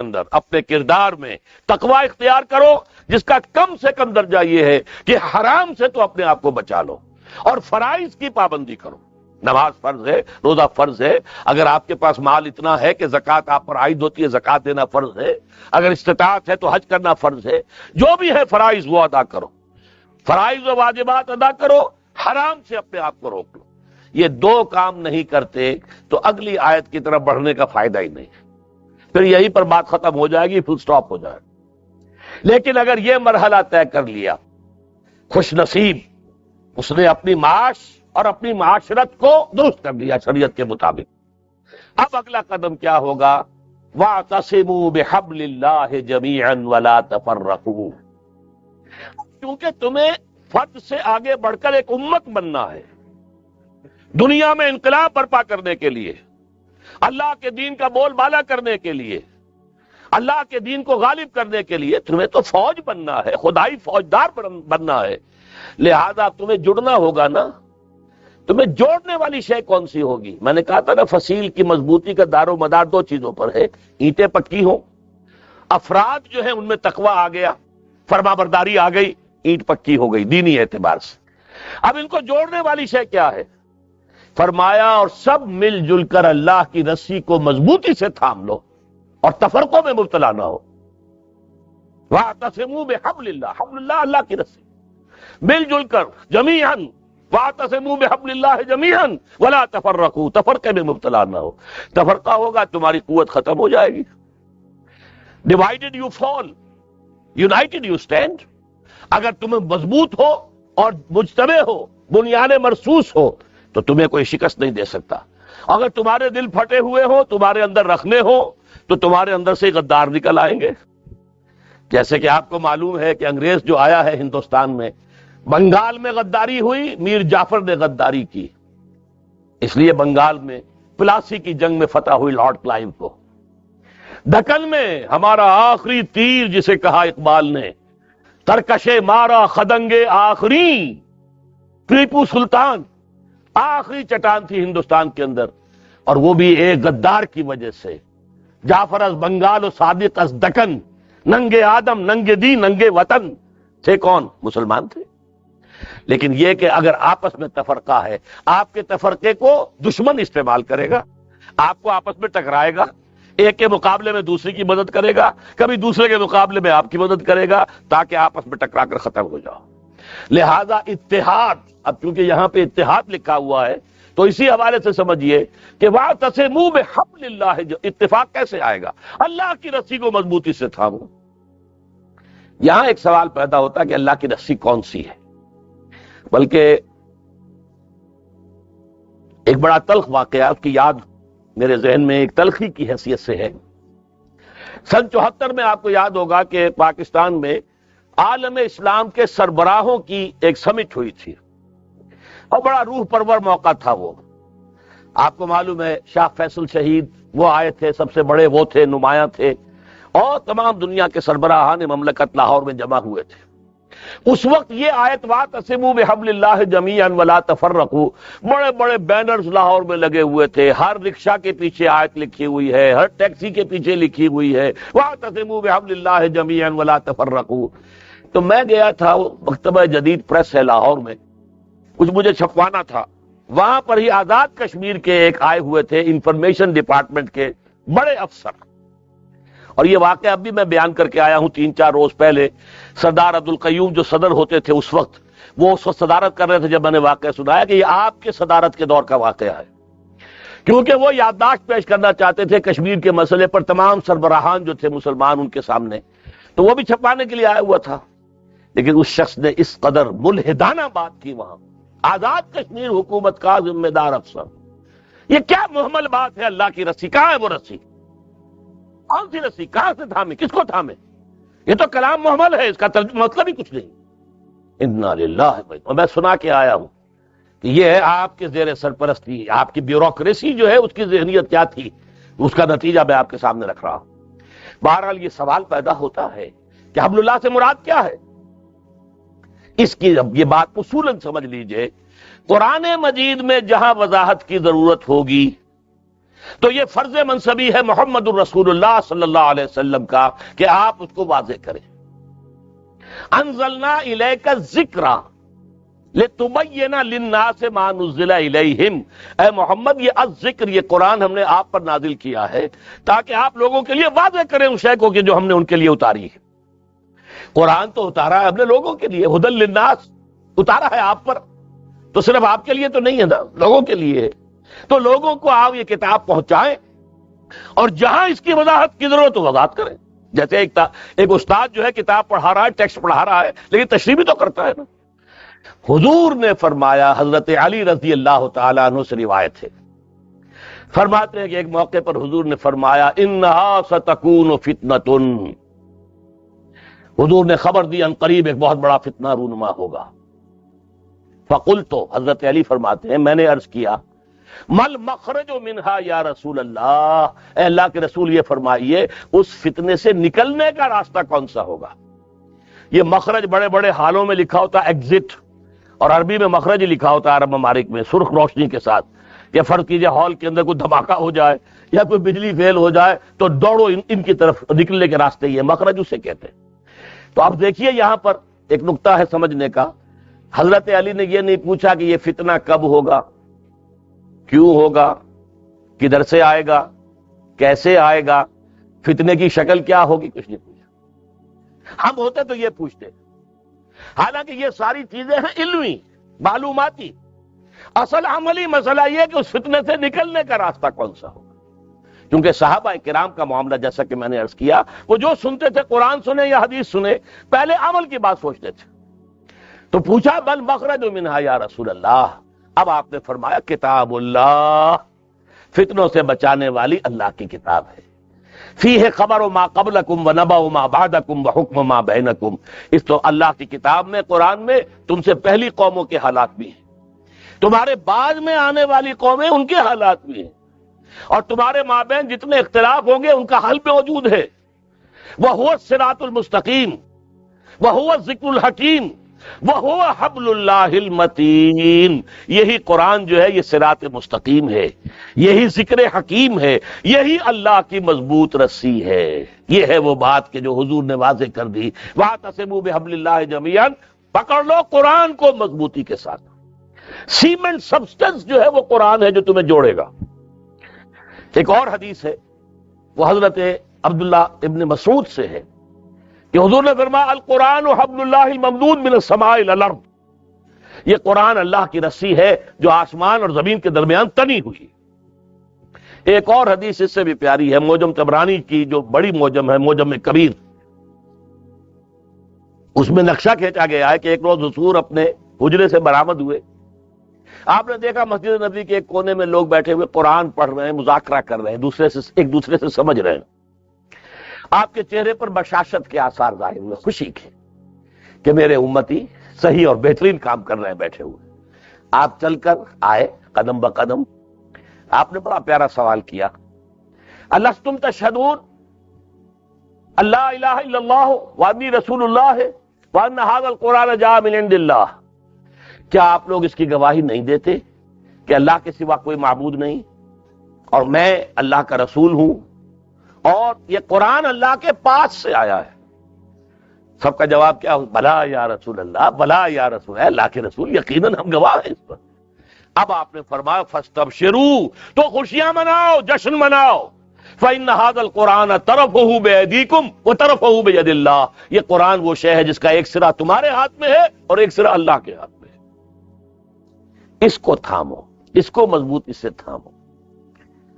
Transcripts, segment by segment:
اندر اپنے کردار میں تقوی اختیار کرو، جس کا کم سے کم درجہ یہ ہے کہ حرام سے تو اپنے آپ کو بچا لو اور فرائض کی پابندی کرو۔ نماز فرض ہے، روزہ فرض ہے، اگر آپ کے پاس مال اتنا ہے کہ زکوٰۃ آپ پر عائد ہوتی ہے، زکوٰۃ دینا فرض ہے، اگر استطاعت ہے تو حج کرنا فرض ہے، جو بھی ہے فرائض وہ ادا کرو، فرائض و واجبات ادا کرو، حرام سے اپنے آپ کو روک لو۔ یہ دو کام نہیں کرتے تو اگلی آیت کی طرف بڑھنے کا فائدہ ہی نہیں، پھر یہیں پر بات ختم ہو جائے گی، فل سٹاپ ہو جائے گا۔ لیکن اگر یہ مرحلہ طے کر لیا، خوش نصیب، اس نے اپنی معاش اور اپنی معاشرت کو درست کر لیا شریعت کے مطابق۔ اب اگلا قدم کیا ہوگا؟ وَاعْتَصِمُوا بِحَبْلِ اللَّهِ جَمِيعًا وَلَا تَفَرَّقُوا۔ کیونکہ تمہیں فرد سے آگے بڑھ کر ایک امت بننا ہے، دنیا میں انقلاب برپا کرنے کے لیے، اللہ کے دین کا بول بالا کرنے کے لیے، اللہ کے دین کو غالب کرنے کے لیے تمہیں تو فوج بننا ہے، خدائی فوجدار بننا ہے۔ لہذا تمہیں جڑنا ہوگا نا۔ تمہیں جوڑنے والی شے کون سی ہوگی؟ میں نے کہا تھا نا، فصیل کی مضبوطی کا دار و مدار دو چیزوں پر ہے، اینٹیں پکی ہوں، افراد جو ہیں ان میں تقوی آ گیا، فرما برداری آ گئی، اینٹ پکی ہو گئی دینی اعتبار سے۔ اب ان کو جوڑنے والی شے کیا ہے؟ فرمایا اور سب مل جل کر اللہ کی رسی کو مضبوطی سے تھام لو اور تفرقوں میں مبتلا نہ ہو۔ وَاعْتَصِمُوا بِحَبْلِ اللَّهِ، حبل اللہ، اللہ کی رسی، مل جل کر جمیعاً، وَاعْتَصِمُوا بِحَبْلِ اللَّهِ جَمِيعًا وَلَا تَفَرَّقُوا، تفرقے میں مبتلا نہ ہو۔ تفرقہ ہوگا تمہاری قوت ختم ہو جائے گی۔ Divided you fall, United you stand. اگر تم مضبوط ہو اور مجتمع ہو، بنیاد مرصوص ہو، تو تمہیں کوئی شکست نہیں دے سکتا۔ اگر تمہارے دل پھٹے ہوئے ہو، تمہارے اندر رکھنے ہو، تو تمہارے اندر سے غدار نکل آئیں گے۔ جیسے کہ آپ کو معلوم ہے کہ انگریز جو آیا ہے ہندوستان میں، بنگال میں غداری ہوئی، میر جعفر نے غداری کی، اس لیے بنگال میں پلاسی کی جنگ میں فتح ہوئی لارڈ کلائیو کو۔ دکن میں ہمارا آخری تیر جسے کہا اقبال نے، ترکشے مارا خدنگے آخری، ٹیپو سلطان آخری چٹان تھی ہندوستان کے اندر، اور وہ بھی ایک غدار کی وجہ سے۔ جعفر از بنگال و صادق از دکن، ننگے آدم ننگے دین ننگے وطن تھے کون؟ مسلمان تھے۔ لیکن یہ کہ اگر آپس میں تفرقہ ہے، آپ کے تفرقے کو دشمن استعمال کرے گا، آپ کو آپس میں ٹکرائے گا، ایک کے مقابلے میں دوسرے کی مدد کرے گا، کبھی دوسرے کے مقابلے میں آپ کی مدد کرے گا، تاکہ آپس میں ٹکرا کر ختم ہو جاؤ۔ لہذا اتحاد، اب چونکہ یہاں پہ اتحاد لکھا ہوا ہے تو اسی حوالے سے سمجھیے کہ وَاعْتَصِمُوا بِحَبْلِ اللَّهِ، جو اتفاق کیسے آئے گا؟ اللہ کی رسی کو مضبوطی سے تھامو۔ یہاں ایک سوال پیدا ہوتا ہے کہ اللہ کی رسی کون سی ہے؟ بلکہ ایک بڑا تلخ واقعہ، اس کی یاد میرے ذہن میں ایک تلخی کی حیثیت سے ہے۔ سن 74 میں آپ کو یاد ہوگا کہ پاکستان میں عالم اسلام کے سربراہوں کی ایک سمٹ ہوئی تھی، اور بڑا روح پرور موقع تھا وہ۔ آپ کو معلوم ہے شاہ فیصل شہید وہ آئے تھے، سب سے بڑے وہ تھے، نمایاں تھے، اور تمام دنیا کے سربراہان مملکت لاہور میں جمع ہوئے تھے۔ اس وقت یہ آیت وَاعْتَصِمُوا بِحَبْلِ اللَّهِ جَمِيعًا وَلَا تَفَرَّقُوا، بڑے بڑے بینرز لاہور میں لگے ہوئے تھے، ہر رکشہ کے پیچھے آیت لکھی ہوئی ہے، ہر ٹیکسی کے پیچھے لکھی ہوئی ہے وَاعْتَصِمُوا بِحَبْلِ اللَّهِ جَمِيعًا وَلَا تَفَرَّقُوا۔ تو میں گیا تھا، مکتبہ جدید پریس ہے لاہور میں، کچھ مجھے چھپوانا تھا، وہاں پر ہی آزاد کشمیر کے ایک آئے ہوئے تھے انفارمیشن ڈپارٹمنٹ کے بڑے افسر، اور یہ واقعہ اب بھی میں بیان کر کے آیا ہوں 3-4 روز پہلے۔ سردار عبدالقیوم جو صدر ہوتے تھے اس وقت، وہ اس وقت صدارت کر رہے تھے جب میں نے واقعہ سنایا کہ یہ آپ کے صدارت کے دور کا واقعہ ہے، کیونکہ وہ یادداشت پیش کرنا چاہتے تھے کشمیر کے مسئلے پر تمام سربراہان جو تھے مسلمان ان کے سامنے، تو وہ بھی چھپانے کے لیے آیا ہوا تھا۔ لیکن اس شخص نے اس قدر ملحدانہ بات کی وہاں، آزاد کشمیر حکومت کا ذمہ دار افسر، یہ کیا محمل بات ہے؟ اللہ کی رسی کہاں ہے؟ وہ رسی کون سی رسی؟ کہاں سے تھامے؟ کس کو تھامے؟ یہ تو کلام محمل ہے، اس کا مطلب ہی کچھ نہیں۔ انا للہ، اور میں سنا کے آیا ہوں کہ یہ ہے آپ کے زیر سرپرستی، آپ کی بیوروکریسی جو ہے اس کی ذہنیت کیا تھی، اس کا نتیجہ میں آپ کے سامنے رکھ رہا ہوں۔ بہرحال یہ سوال پیدا ہوتا ہے کہ حبل اللہ سے مراد کیا ہے؟ اس کی اب یہ بات اصولاً سمجھ لیجئے، قرآن مجید میں جہاں وضاحت کی ضرورت ہوگی تو یہ فرض منصبی ہے محمد الرسول اللہ صلی اللہ علیہ وسلم کا کہ آپ اس کو واضح کریں. انزلنا الیک الذکر لتبین للناس ما نزل الیہم، اے محمد یہ الذکر، یہ قرآن ہم نے آپ پر نازل کیا ہے تاکہ آپ لوگوں کے لیے واضح کریں اس شے کو کہ جو ہم نے ان کے لیے اتاری ہے. قرآن تو اتارا ہے ہم نے لوگوں کے لیے، ھدی للناس اتارا ہے آپ پر، تو صرف آپ کے لیے تو نہیں ہے نا، لوگوں کے لیے ہے. تو لوگوں کو آپ یہ کتاب پہنچائیں اور جہاں اس کی وضاحت کی ضرورت ہو وضاحت کریں. جیسے ایک استاد جو ہے کتاب پڑھا رہا ہے، ٹیکسٹ پڑھا رہا ہے، لیکن تشریح بھی تو کرتا ہے نا. حضور نے فرمایا، حضرت علی رضی اللہ تعالیٰ عنہ سے روایت ہے، فرماتے ہیں کہ ایک موقع پر حضور نے فرمایا انہا ستکون فتنۃ، حضور نے خبر دی ان قریب ایک بہت بڑا فتنہ رونما ہوگا. فقلت، حضرت علی فرماتے ہیں میں نے عرض کیا مل مخرج منہا یا رسول اللہ، اے اللہ کے رسول یہ فرمائیے اس فتنے سے نکلنے کا راستہ کون سا ہوگا. یہ مخرج بڑے بڑے حالوں میں لکھا ہوتا ایگزٹ، اور عربی میں مخرج ہی لکھا ہوتا ہے عرب ممالک میں سرخ روشنی کے ساتھ. یا فرض کیجئے ہال کے اندر کوئی دھماکہ ہو جائے یا کوئی بجلی فیل ہو جائے تو دوڑو ان کی طرف، نکلنے کے راستے یہ مخرج اسے کہتے ہیں. تو اب دیکھیے یہاں پر ایک نقطہ ہے سمجھنے کا. حضرت علی نے یہ نہیں پوچھا کہ یہ فتنہ کب ہوگا، کیوں ہوگا، کدھر سے آئے گا، کیسے آئے گا، فتنے کی شکل کیا ہوگی، کچھ نہیں پوچھا. ہم ہوتے تو یہ پوچھتے. حالانکہ یہ ساری چیزیں ہیں علمی معلوماتی، اصل عملی مسئلہ یہ کہ اس فتنے سے نکلنے کا راستہ کون سا ہوگا. کیونکہ صحابہ کرام کا معاملہ جیسا کہ میں نے عرض کیا، وہ جو سنتے تھے قرآن سنے یا حدیث سنے، پہلے عمل کی بات سوچتے تھے. تو پوچھا بل مخرج منہا یا رسول اللہ، اب آپ نے فرمایا کتاب اللہ، فتنوں سے بچانے والی اللہ کی کتاب ہے. فیہ خبر ما قبلکم و نبأ ما بعدکم و حکم ما بینکم، اس تو اللہ کی کتاب میں، قرآن میں تم سے پہلی قوموں کے حالات بھی ہیں، تمہارے بعد میں آنے والی قومیں ان کے حالات بھی ہیں، اور تمہارے مابین جتنے اختلاف ہوں گے ان کا حل موجود ہے. وَهُوَ الصِّرَاطُ الْمُسْتَقِيمُ وَهُوَ الذِّكْرُ الْحَكِيمُ وَهُوَ حَبْلُ اللَّهِ الْمَتِينُ. یہی قرآن جو ہے یہ صراط مستقیم ہے، یہی ذکر حکیم ہے، یہی اللہ کی مضبوط رسی ہے. یہ ہے وہ بات کہ جو حضور نے واضح کر دی، وَاعْتَصِمُوا بِحَبْلِ اللَّهِ جَمِيعًا، پکڑ لو قرآن کو مضبوطی کے ساتھ. سیمنٹ سبسٹنس جو ہے وہ قرآن ہے جو تمہیں جوڑے گا. ایک اور حدیث ہے، وہ حضرت عبداللہ ابن مسعود سے ہے کہ حضور نے فرمایا القرآن حبل اللہ الممدود من السماء الى الارض، یہ قرآن اللہ کی رسی ہے جو آسمان اور زمین کے درمیان تنی ہوئی. ایک اور حدیث اس سے بھی پیاری ہے، موجم طبرانی کی جو بڑی موجم ہے، موجم کبیر، اس میں نقشہ کھینچا گیا ہے کہ ایک روز حضور اپنے حجرے سے برآمد ہوئے. آپ نے دیکھا مسجد نبوی کے ایک کونے میں لوگ بیٹھے ہوئے قرآن پڑھ رہے ہیں، مذاکرہ کر رہے ہیں، ایک دوسرے سے سمجھ رہے ہیں. آپ کے چہرے پر بشاشت کے آثار ظاہر ہوئے، خوشی کے کہ میرے امتی صحیح اور بہترین کام کر رہے ہیں بیٹھے ہوئے. آپ چل کر آئے قدم بقدم، آپ نے بڑا پیارا سوال کیا، الستم تشہدون اللہ الہ الا اللہ وانی رسول اللہ وان ھذا القرآن جاء من عند اللہ، کیا آپ لوگ اس کی گواہی نہیں دیتے کہ اللہ کے سوا کوئی معبود نہیں اور میں اللہ کا رسول ہوں اور یہ قرآن اللہ کے پاس سے آیا ہے؟ سب کا جواب کیا ہو؟ بلا یا رسول اللہ، بلا یا رسول اللہ کے رسول، یقیناً ہم گواہ ہیں اس پر. اب آپ نے فرمایا فاستبشروا، تو خوشیاں مناؤ، جشن مناؤ، فإن هذا القرآن طرفه بأيديكم وطرفه بيد اللہ، یہ قرآن وہ شے ہے جس کا ایک سرا تمہارے ہاتھ میں ہے اور ایک سرا اللہ کے ہاتھ میں ہے. اس کو تھامو، اس کو مضبوطی سے تھامو.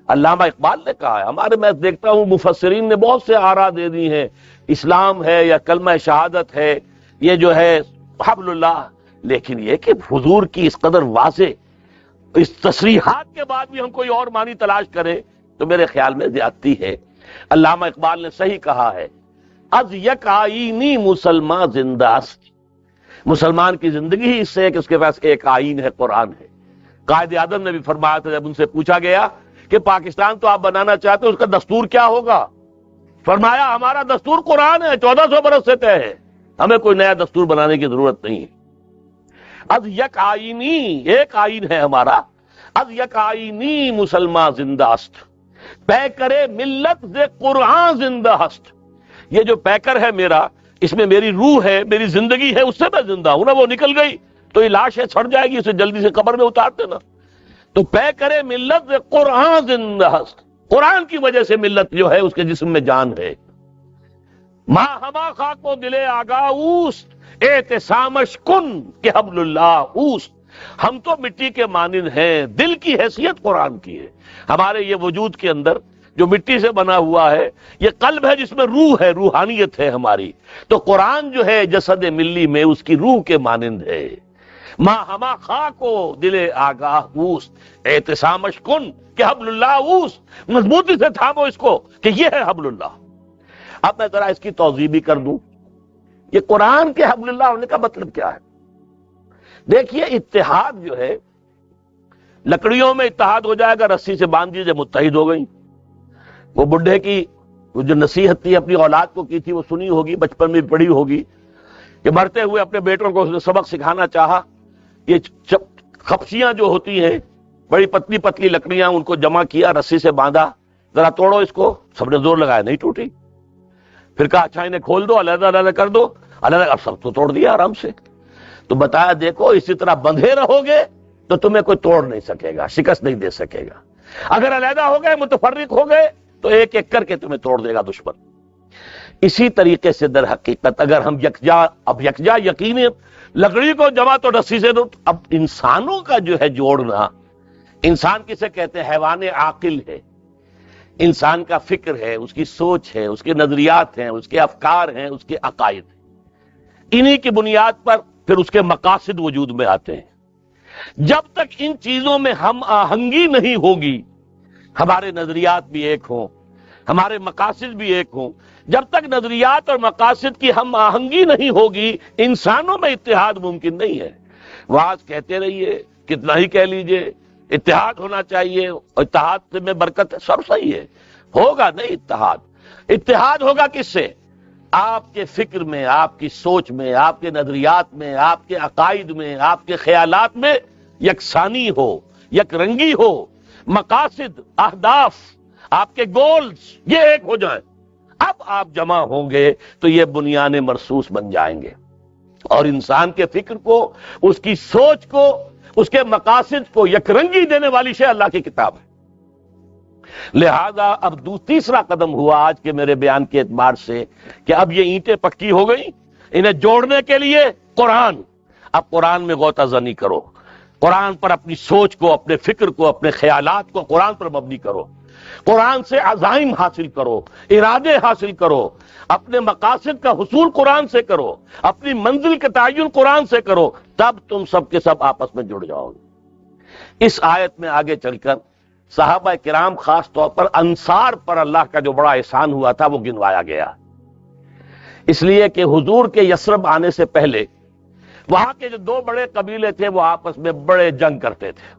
علامہ اقبال نے کہا ہے، ہمارے میں دیکھتا ہوں مفسرین نے بہت سے آراء دے دی ہیں، اسلام ہے یا کلمہ شہادت ہے، یہ جو ہے حبل اللہ، لیکن یہ کہ حضور کی اس قدر واضح اس تصریحات کے بعد بھی ہم کوئی اور معنی تلاش کریں تو میرے خیال میں زیادتی ہے. علامہ اقبال نے صحیح کہا ہے، از یک آئینی مسلمان زندہ است، مسلمان کی زندگی ہی اس سے ہے کہ اس کے پاس ایک آئین ہے، قرآن ہے. قائد اعظم نے بھی فرمایا تھا جب ان سے پوچھا گیا کہ پاکستان تو آپ بنانا چاہتے ہیں، اس کا دستور کیا ہوگا؟ فرمایا ہمارا دستور قرآن ہے، 1400 برس سے طے ہے، ہمیں کوئی نیا دستور بنانے کی ضرورت نہیں ہے. از یک آئینی، ایک آئین ہے ہمارا، از یک آئینی مسلمان زندہ است، پیکرے ملت ز قرآن زندہ است۔ یہ جو پیکر ہے میرا، اس میں میری روح ہے، میری زندگی ہے، اس سے میں زندہ ہوں نا۔ وہ نکل گئی تو یہ لاش ہے، چھڑ جائے گی، اسے جلدی سے قبر میں اتار دینا۔ تو پیکرے ملت ز قرآن زندہ است، قرآن کی وجہ سے ملت جو ہے اس کے جسم میں جان ہے۔ ماں ہما خاک و دل آگاہ اوست، اعتصامش کن کہ حبل اللہ اوست۔ ہم تو مٹی کے مانند ہیں، دل کی حیثیت قرآن کی ہے۔ ہمارے یہ وجود کے اندر جو مٹی سے بنا ہوا ہے، یہ قلب ہے جس میں روح ہے، روحانیت ہے ہماری۔ تو قرآن جو ہے جسد ملی میں اس کی روح کے مانند ہے۔ ماں ہما خاک و دل آگاہ اوست، اعتصامش کن کہ حبل اللہ اوست۔ مضبوطی سے تھامو اس کو کہ یہ ہے حبل اللہ۔ اب میں ذرا اس کی توضیح بھی کر دوں، یہ قرآن کے حبل اللہ ہونے کا مطلب کیا ہے؟ دیکھیے، اتحاد جو ہے، لکڑیوں میں اتحاد ہو جائے گا، رسی سے باندھ دیجیے، متحد ہو گئی۔ وہ بڈھے کی وہ جو نصیحت تھی اپنی اولاد کو کی تھی، وہ سنی ہوگی، بچپن میں پڑھی ہوگی، کہ مرتے ہوئے اپنے بیٹوں کو اس نے سبق سکھانا چاہا۔ یہ خپشیاں جو ہوتی ہیں، بڑی پتلی پتلی لکڑیاں، ان کو جمع کیا، رسی سے باندھا، ذرا توڑو اس کو۔ سب نے زور لگایا، نہیں ٹوٹی۔ پھر کہا اچھا انہیں کھول دو، علیحدہ علیحدہ کر دو، علیحدہ۔ اب سب تو توڑ دیا آرام سے۔ تو بتایا دیکھو، اسی طرح بندھے رہو گے تو تمہیں کوئی توڑ نہیں سکے گا، شکست نہیں دے سکے گا۔ اگر علیحدہ ہو گئے، متفرق ہو گئے، تو ایک ایک کر کے تمہیں توڑ دے گا دشمن۔ اسی طریقے سے در حقیقت اگر ہم یکجا یقین لکڑی کو جمع تو رسی سے دو۔ اب انسانوں کا جو ہے جوڑنا، انسان کسے کہتے ہیں؟ حیوان عاقل ہے۔ انسان کا فکر ہے، اس کی سوچ ہے، اس کے نظریات ہیں، اس کے افکار ہیں، اس کے عقائد ہیں۔ انہی کی بنیاد پر پھر اس کے مقاصد وجود میں آتے ہیں۔ جب تک ان چیزوں میں ہم آہنگی نہیں ہوگی، ہمارے نظریات بھی ایک ہوں، ہمارے مقاصد بھی ایک ہوں، جب تک نظریات اور مقاصد کی ہم آہنگی نہیں ہوگی، انسانوں میں اتحاد ممکن نہیں ہے۔ واعظ کہتے رہیے، کتنا ہی کہہ لیجئے، اتحاد ہونا چاہیے، اتحاد میں برکت ہے، سب صحیح ہے، ہوگا نہیں اتحاد۔ اتحاد ہوگا کس سے؟ آپ کے فکر میں، آپ کی سوچ میں، آپ کے نظریات میں، آپ کے عقائد میں، آپ کے خیالات میں یکسانی ہو، یک رنگی ہو، مقاصد، اہداف، آپ کے گولز یہ ایک ہو جائیں۔ اب آپ جمع ہوں گے تو یہ بنیان مرصوص بن جائیں گے، اور انسان کے فکر کو، اس کی سوچ کو، اس کے مقاصد کو یکرنگی دینے والی شے اللہ کی کتاب ہے۔ لہذا اب تیسرا قدم ہوا آج کے میرے بیان کے اعتبار سے کہ اب یہ اینٹیں پکی ہو گئی، انہیں جوڑنے کے لیے قرآن۔ اب قرآن میں غوطہ زنی کرو، قرآن پر اپنی سوچ کو، اپنے فکر کو، اپنے خیالات کو قرآن پر مبنی کرو، قرآن سے عزائم حاصل کرو، ارادے حاصل کرو، اپنے مقاصد کا حصول قرآن سے کرو، اپنی منزل کا تعین قرآن سے کرو، تب تم سب کے سب آپس میں جڑ جاؤ گے۔ اس آیت میں آگے چل کر صحابہ کرام، خاص طور پر انصار پر اللہ کا جو بڑا احسان ہوا تھا وہ گنوایا گیا، اس لیے کہ حضور کے یثرب آنے سے پہلے وہاں کے جو دو بڑے قبیلے تھے وہ آپس میں بڑے جنگ کرتے تھے۔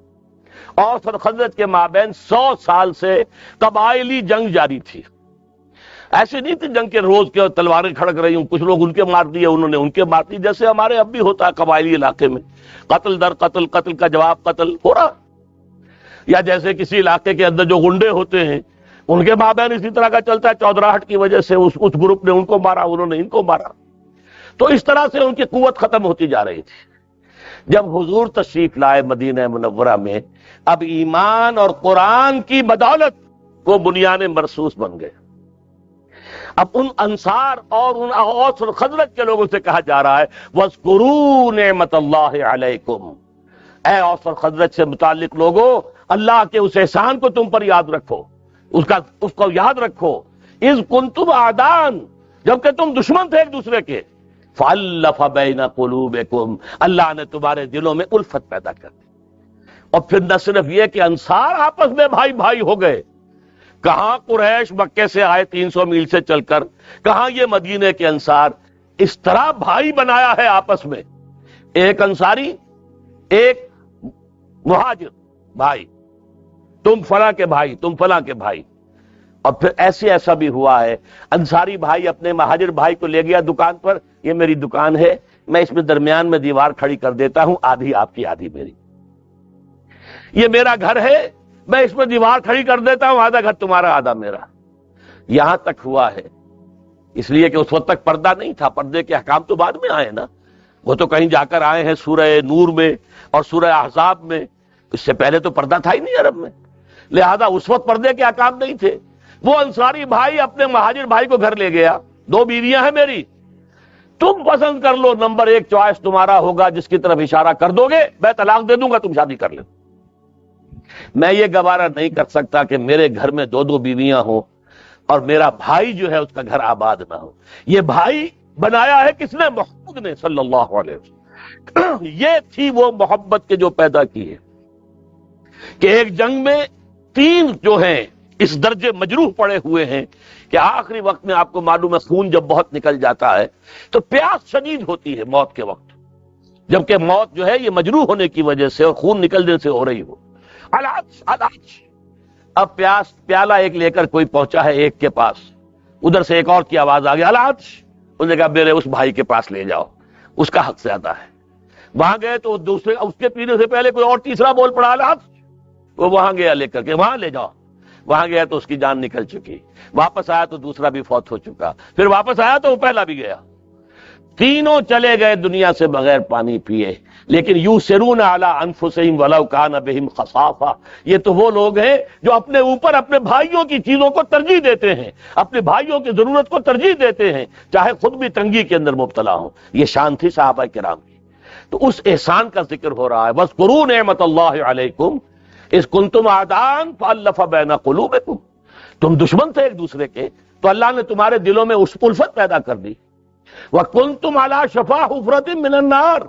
اوس اور خزرج کے مابین 100 سال سے قبائلی جنگ جاری تھی۔ ایسے نہیں تھی جنگ کے روز کے تلواریں کھڑک رہی ہوں، کچھ لوگ ان کے مار دیے، انہوں نے ان کے مار دی، جیسے ہمارے اب بھی ہوتا ہے قبائلی علاقے میں، قتل در قتل، قتل کا جواب قتل ہو رہا۔ یا جیسے کسی علاقے کے اندر جو گنڈے ہوتے ہیں، ان کے مابین اسی طرح کا چلتا ہے، چودراہٹ کی وجہ سے اس گروپ نے ان کو مارا، انہوں نے ان کو مارا۔ تو اس طرح سے ان کی قوت ختم ہوتی جا رہی تھی۔ جب حضور تشریف لائے مدینہ منورہ میں، اب ایمان اور قرآن کی بدولت وہ بنیان مرصوص بن گئے۔ اب ان انصار اور ان اوس اور خزرج کے لوگوں سے کہا جا رہا ہے وَاذْكُرُوا نِعْمَتَ اللَّهِ عَلَيْكُمْ، اے اوس اور خزرج سے متعلق لوگوں، اللہ کے اس احسان کو تم پر یاد رکھو، اس کو یاد رکھو۔ اِذْ كُنْتُمْ أَعْدَاءً، جبکہ تم دشمن تھے ایک دوسرے کے، فَأَلَّفَ بَيْنَ قُلُوبِكُمْ، اللہ نے تمہارے دلوں میں الفت پیدا کر دی۔ اور پھر نہ صرف یہ کہ انصار آپس میں بھائی بھائی ہو گئے، کہاں قریش مکے سے آئے 300 میل سے چل کر، کہاں یہ مدینے کے انصار، اس طرح بھائی بنایا ہے آپس میں، ایک انصاری ایک مہاجر بھائی، تم فلاں کے بھائی، تم فلاں کے بھائی۔ اور پھر ایسا بھی ہوا ہے، انصاری بھائی اپنے مہاجر بھائی کو لے گیا دکان پر، یہ میری دکان ہے، میں اس میں درمیان میں دیوار کھڑی کر دیتا ہوں، آدھی آپ کی آدھی میری۔ یہ میرا گھر ہے، میں اس میں دیوار کھڑی کر دیتا ہوں، آدھا گھر تمہارا آدھا میرا. یہاں تک ہوا ہے، اس لیے کہ اس وقت تک پردہ نہیں تھا. پردے کے احکام تو بعد میں آئے نا، وہ تو کہیں جا کر آئے ہیں سورہ نور میں اور سورہ احزاب میں. اس سے پہلے تو پردہ تھا ہی نہیں عرب میں، لہذا اس وقت پردے کے احکام نہیں تھے. وہ انصاری بھائی اپنے مہاجر بھائی کو گھر لے گیا، 2 بیویاں ہیں میری، تم پسند کر لو، نمبر 1 چوائس تمہارا ہوگا، جس کی طرف اشارہ کر دو گے میں طلاق دے دوں گا، تم شادی کر لو. میں یہ گوارا نہیں کر سکتا کہ میرے گھر میں 2 بیویاں ہوں اور میرا بھائی جو ہے اس کا گھر آباد نہ ہو. یہ بھائی بنایا ہے کس نے؟ محمد نے صلی اللہ علیہ وسلم. یہ تھی وہ محبت کے جو پیدا کی ہے کہ ایک جنگ میں 3 جو ہیں اس درجے مجروح پڑے ہوئے ہیں کہ آخری وقت میں آپ کو معلوم ہے خون جب بہت نکل جاتا ہے تو پیاس شدید ہوتی ہے موت کے وقت، جبکہ موت جو ہے یہ مجروح ہونے کی وجہ سے اور خون نکلنے سے ہو رہی ہو. علاج اب پیالہ ایک لے کر کوئی پہنچا ہے ایک کے پاس، ادھر سے ایک اور کی آواز آ گئی علاج. انہوں نے کہا میرے اس بھائی کے پاس لے جاؤ، اس کا حق زیادہ ہے. وہاں گئے تو دوسرے اس کے پینے سے پہلے کوئی اور تیسرا بول پڑا علاج. وہ وہاں گیا لے کر کے، وہاں لے جاؤ. وہاں گیا تو اس کی جان نکل چکی، واپس آیا تو دوسرا بھی فوت ہو چکا، پھر واپس آیا تو وہ پہلا بھی گیا. تینوں چلے گئے دنیا سے بغیر پانی پیے. لیکن یوسرون علی انفسہم ولو کان بہم خصاصہ، یہ تو وہ لوگ ہیں جو اپنے اوپر اپنے بھائیوں کی چیزوں کو ترجیح دیتے ہیں، اپنے بھائیوں کی ضرورت کو ترجیح دیتے ہیں، چاہے خود بھی تنگی کے اندر مبتلا ہوں. یہ شان تھی صحابہ کرام کی. تو اس احسان کا ذکر ہو رہا ہے. وَاذْكُرُوا نِعْمَتَ اللَّهِ عَلَيْكُمْ اِذْ كُنْتُمْ أَعْدَاءً فَأَلَّفَ بَيْنَ قُلُوبِكُمْ، تم دشمن تھے ایک دوسرے کے تو اللہ نے تمہارے دلوں میں اس الفت پیدا کر دی. وَكُنْتُمْ عَلَى شَفَا حُفْرَةٍ مِّنَ النَّارِ،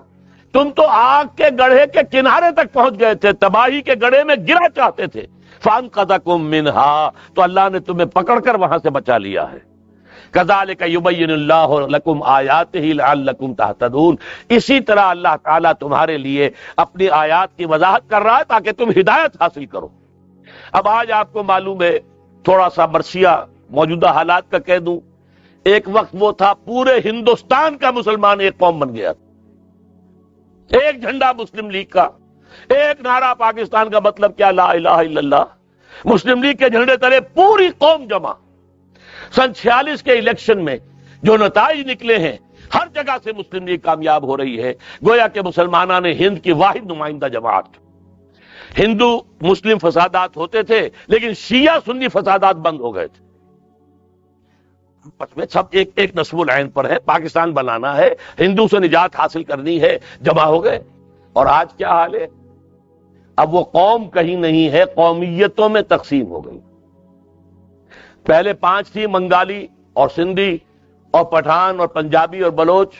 تم تو آگ کے گڑھے کے کنارے تک پہنچ گئے تھے، تباہی کے گڑھے میں گرا چاہتے تھے. فَأَنْقَذَكُم مِّنْهَا، تو اللہ نے تمہیں پکڑ کر وہاں سے بچا لیا ہے. كَذَلِكَ يُبَيِّنُ اللَّهُ لَكُمْ آيَاتِهِ لَعَلَّكُمْ تَهْتَدُونَ، اسی طرح اللہ تعالیٰ تمہارے لیے اپنی آیات کی وضاحت کر رہا ہے تاکہ تم ہدایت حاصل کرو. اب آج آپ کو معلوم ہے، تھوڑا سا برسیہ موجودہ حالات کا کہہ دوں، ایک وقت وہ تھا پورے ہندوستان کا مسلمان ایک قوم بن گیا، ایک جھنڈا مسلم لیگ کا، ایک نعرہ پاکستان کا مطلب کیا؟ لا الہ الا اللہ. مسلم لیگ کے جھنڈے تلے پوری قوم جمع. سن 46 کے الیکشن میں جو نتائج نکلے ہیں، ہر جگہ سے مسلم لیگ کامیاب ہو رہی ہے، گویا کہ مسلمانوں نے ہند کی واحد نمائندہ جماعت. ہندو مسلم فسادات ہوتے تھے لیکن شیعہ سنی فسادات بند ہو گئے تھے. بس میں سب ایک نصب العین پر ہے، پاکستان بنانا ہے، ہندو سے نجات حاصل کرنی ہے، جمع ہو گئے. اور آج کیا حال ہے؟ اب وہ قوم کہیں نہیں ہے، قومیتوں میں تقسیم ہو گئی. پہلے 5 تھی، بنگالی اور سندھی اور پٹھان اور پنجابی اور بلوچ.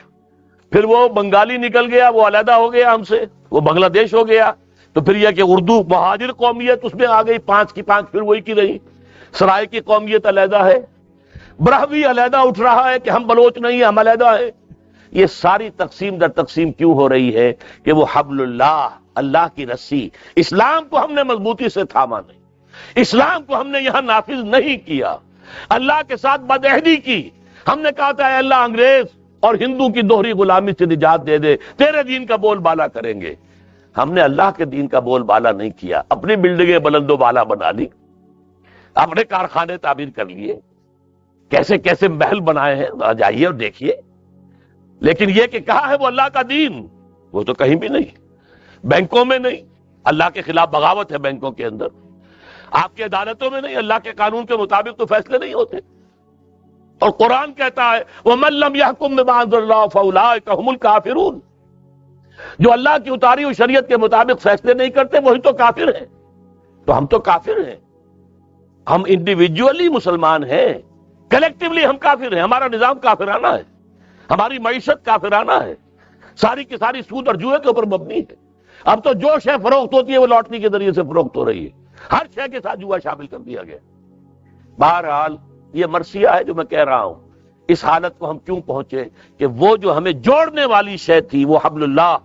پھر وہ بنگالی نکل گیا، وہ علیحدہ ہو گیا ہم سے، وہ بنگلہ دیش ہو گیا. تو پھر یہ کہ اردو مہاجر قومیت اس میں آ گئی، 5 کی 5 پھر وہی کی رہی. سرائے کی قومیت علیحدہ ہے، برہوی علیحدہ اٹھ رہا ہے کہ ہم بلوچ نہیں، ہم علیحدہ ہے. یہ ساری تقسیم در تقسیم کیوں ہو رہی ہے؟ کہ وہ حبل اللہ، اللہ کی رسی، اسلام کو ہم نے مضبوطی سے تھاما نہیں، اسلام کو ہم نے یہاں نافذ نہیں کیا، اللہ کے ساتھ بدعہدی کی. ہم نے کہا تھا اے اللہ انگریز اور ہندو کی دوہری غلامی سے نجات دے دے، تیرے دین کا بول بالا کریں گے. ہم نے اللہ کے دین کا بول بالا نہیں کیا، اپنی بلڈنگیں بلند و بالا بنا لی، اپنے کارخانے تعمیر کر لیے، کیسے کیسے محل بنائے ہیں، جائیے اور دیکھیے. لیکن یہ کہ کہا ہے وہ اللہ کا دین، وہ تو کہیں بھی نہیں. بینکوں میں نہیں، اللہ کے خلاف بغاوت ہے بینکوں کے اندر. آپ کی عدالتوں میں نہیں، اللہ کے قانون کے مطابق تو فیصلے نہیں ہوتے. اور قرآن کہتا ہے وَمَن لَّمْ يَحْكُم بِمَا أَنزَلَ اللَّهُ فَأُولَٰئِكَ هُمُ الْكَافِرُونَ، جو اللہ کی اتاری ہوئی شریعت کے مطابق فیصلے نہیں کرتے وہی تو کافر ہیں. تو ہم تو کافر ہیں، ہم انڈیویجولی مسلمان ہیں، کلیکٹیولی ہم کافر ہیں. ہمارا نظام کافرانہ ہے، ہماری معیشت کافرانہ ہے، ساری کی ساری سود اور جوئے کے اوپر مبنی ہے. اب تو جو شے فروخت ہوتی ہے وہ لاٹری کے ذریعے سے فروخت ہو رہی ہے، ہر شے کے ساتھ جوا شامل کر دیا گیا. بہرحال یہ مرثیہ ہے جو میں کہہ رہا ہوں. اس حالت کو ہم کیوں پہنچے کہ وہ جو ہمیں جوڑنے والی شے تھی وہ حبل اللہ،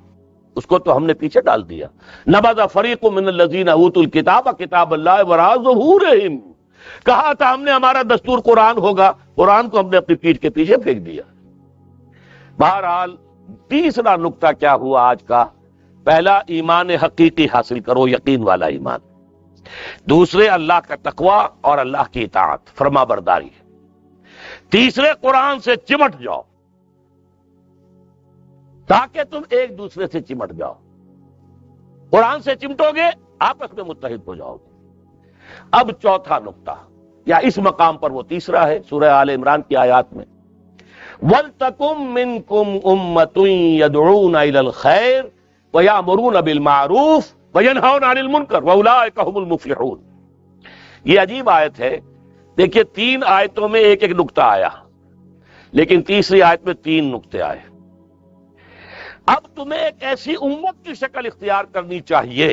اس کو تو ہم نے پیچھے ڈال دیا. نبذ فریق من الذین اوتوا الکتاب کتاب اللہ وراء ظہورہم، کہا تھا ہم نے ہمارا دستور قرآن ہوگا، قرآن کو ہم نے اپنی پیٹھ کے پیچھے پھینک دیا. بہرحال تیسرا نقطہ کیا ہوا آج کا پہلا ایمان حقیقی حاصل کرو، یقین والا ایمان. دوسرے اللہ کا تقوی اور اللہ کی اطاعت، فرما برداری. تیسرے قرآن سے چمٹ جاؤ تاکہ تم ایک دوسرے سے چمٹ جاؤ. قرآن سے چمٹو گے آپس میں متحد ہو جاؤ گے. اب چوتھا نقطہ، یا اس مقام پر وہ تیسرا ہے سورہ آل عمران کی آیات میں، وَلْتَكُمْ مِنْكُمْ أُمَّةٌ يَدْعُونَ إِلَى الْخَيْرِ وَيَأْمُرُونَ بِالْمَعْرُوفِ وَيَنْهَوْنَ عَنِ الْمُنْكَرِ وَأُولَٰئِكَ هُمُ الْمُفْلِحُونَ. یہ عجیب آیت ہے. دیکھیے 3 آیتوں میں ایک ایک نقطہ آیا، لیکن تیسری آیت میں 3 نقطے آئے. اب تمہیں ایک ایسی امت کی شکل اختیار کرنی چاہیے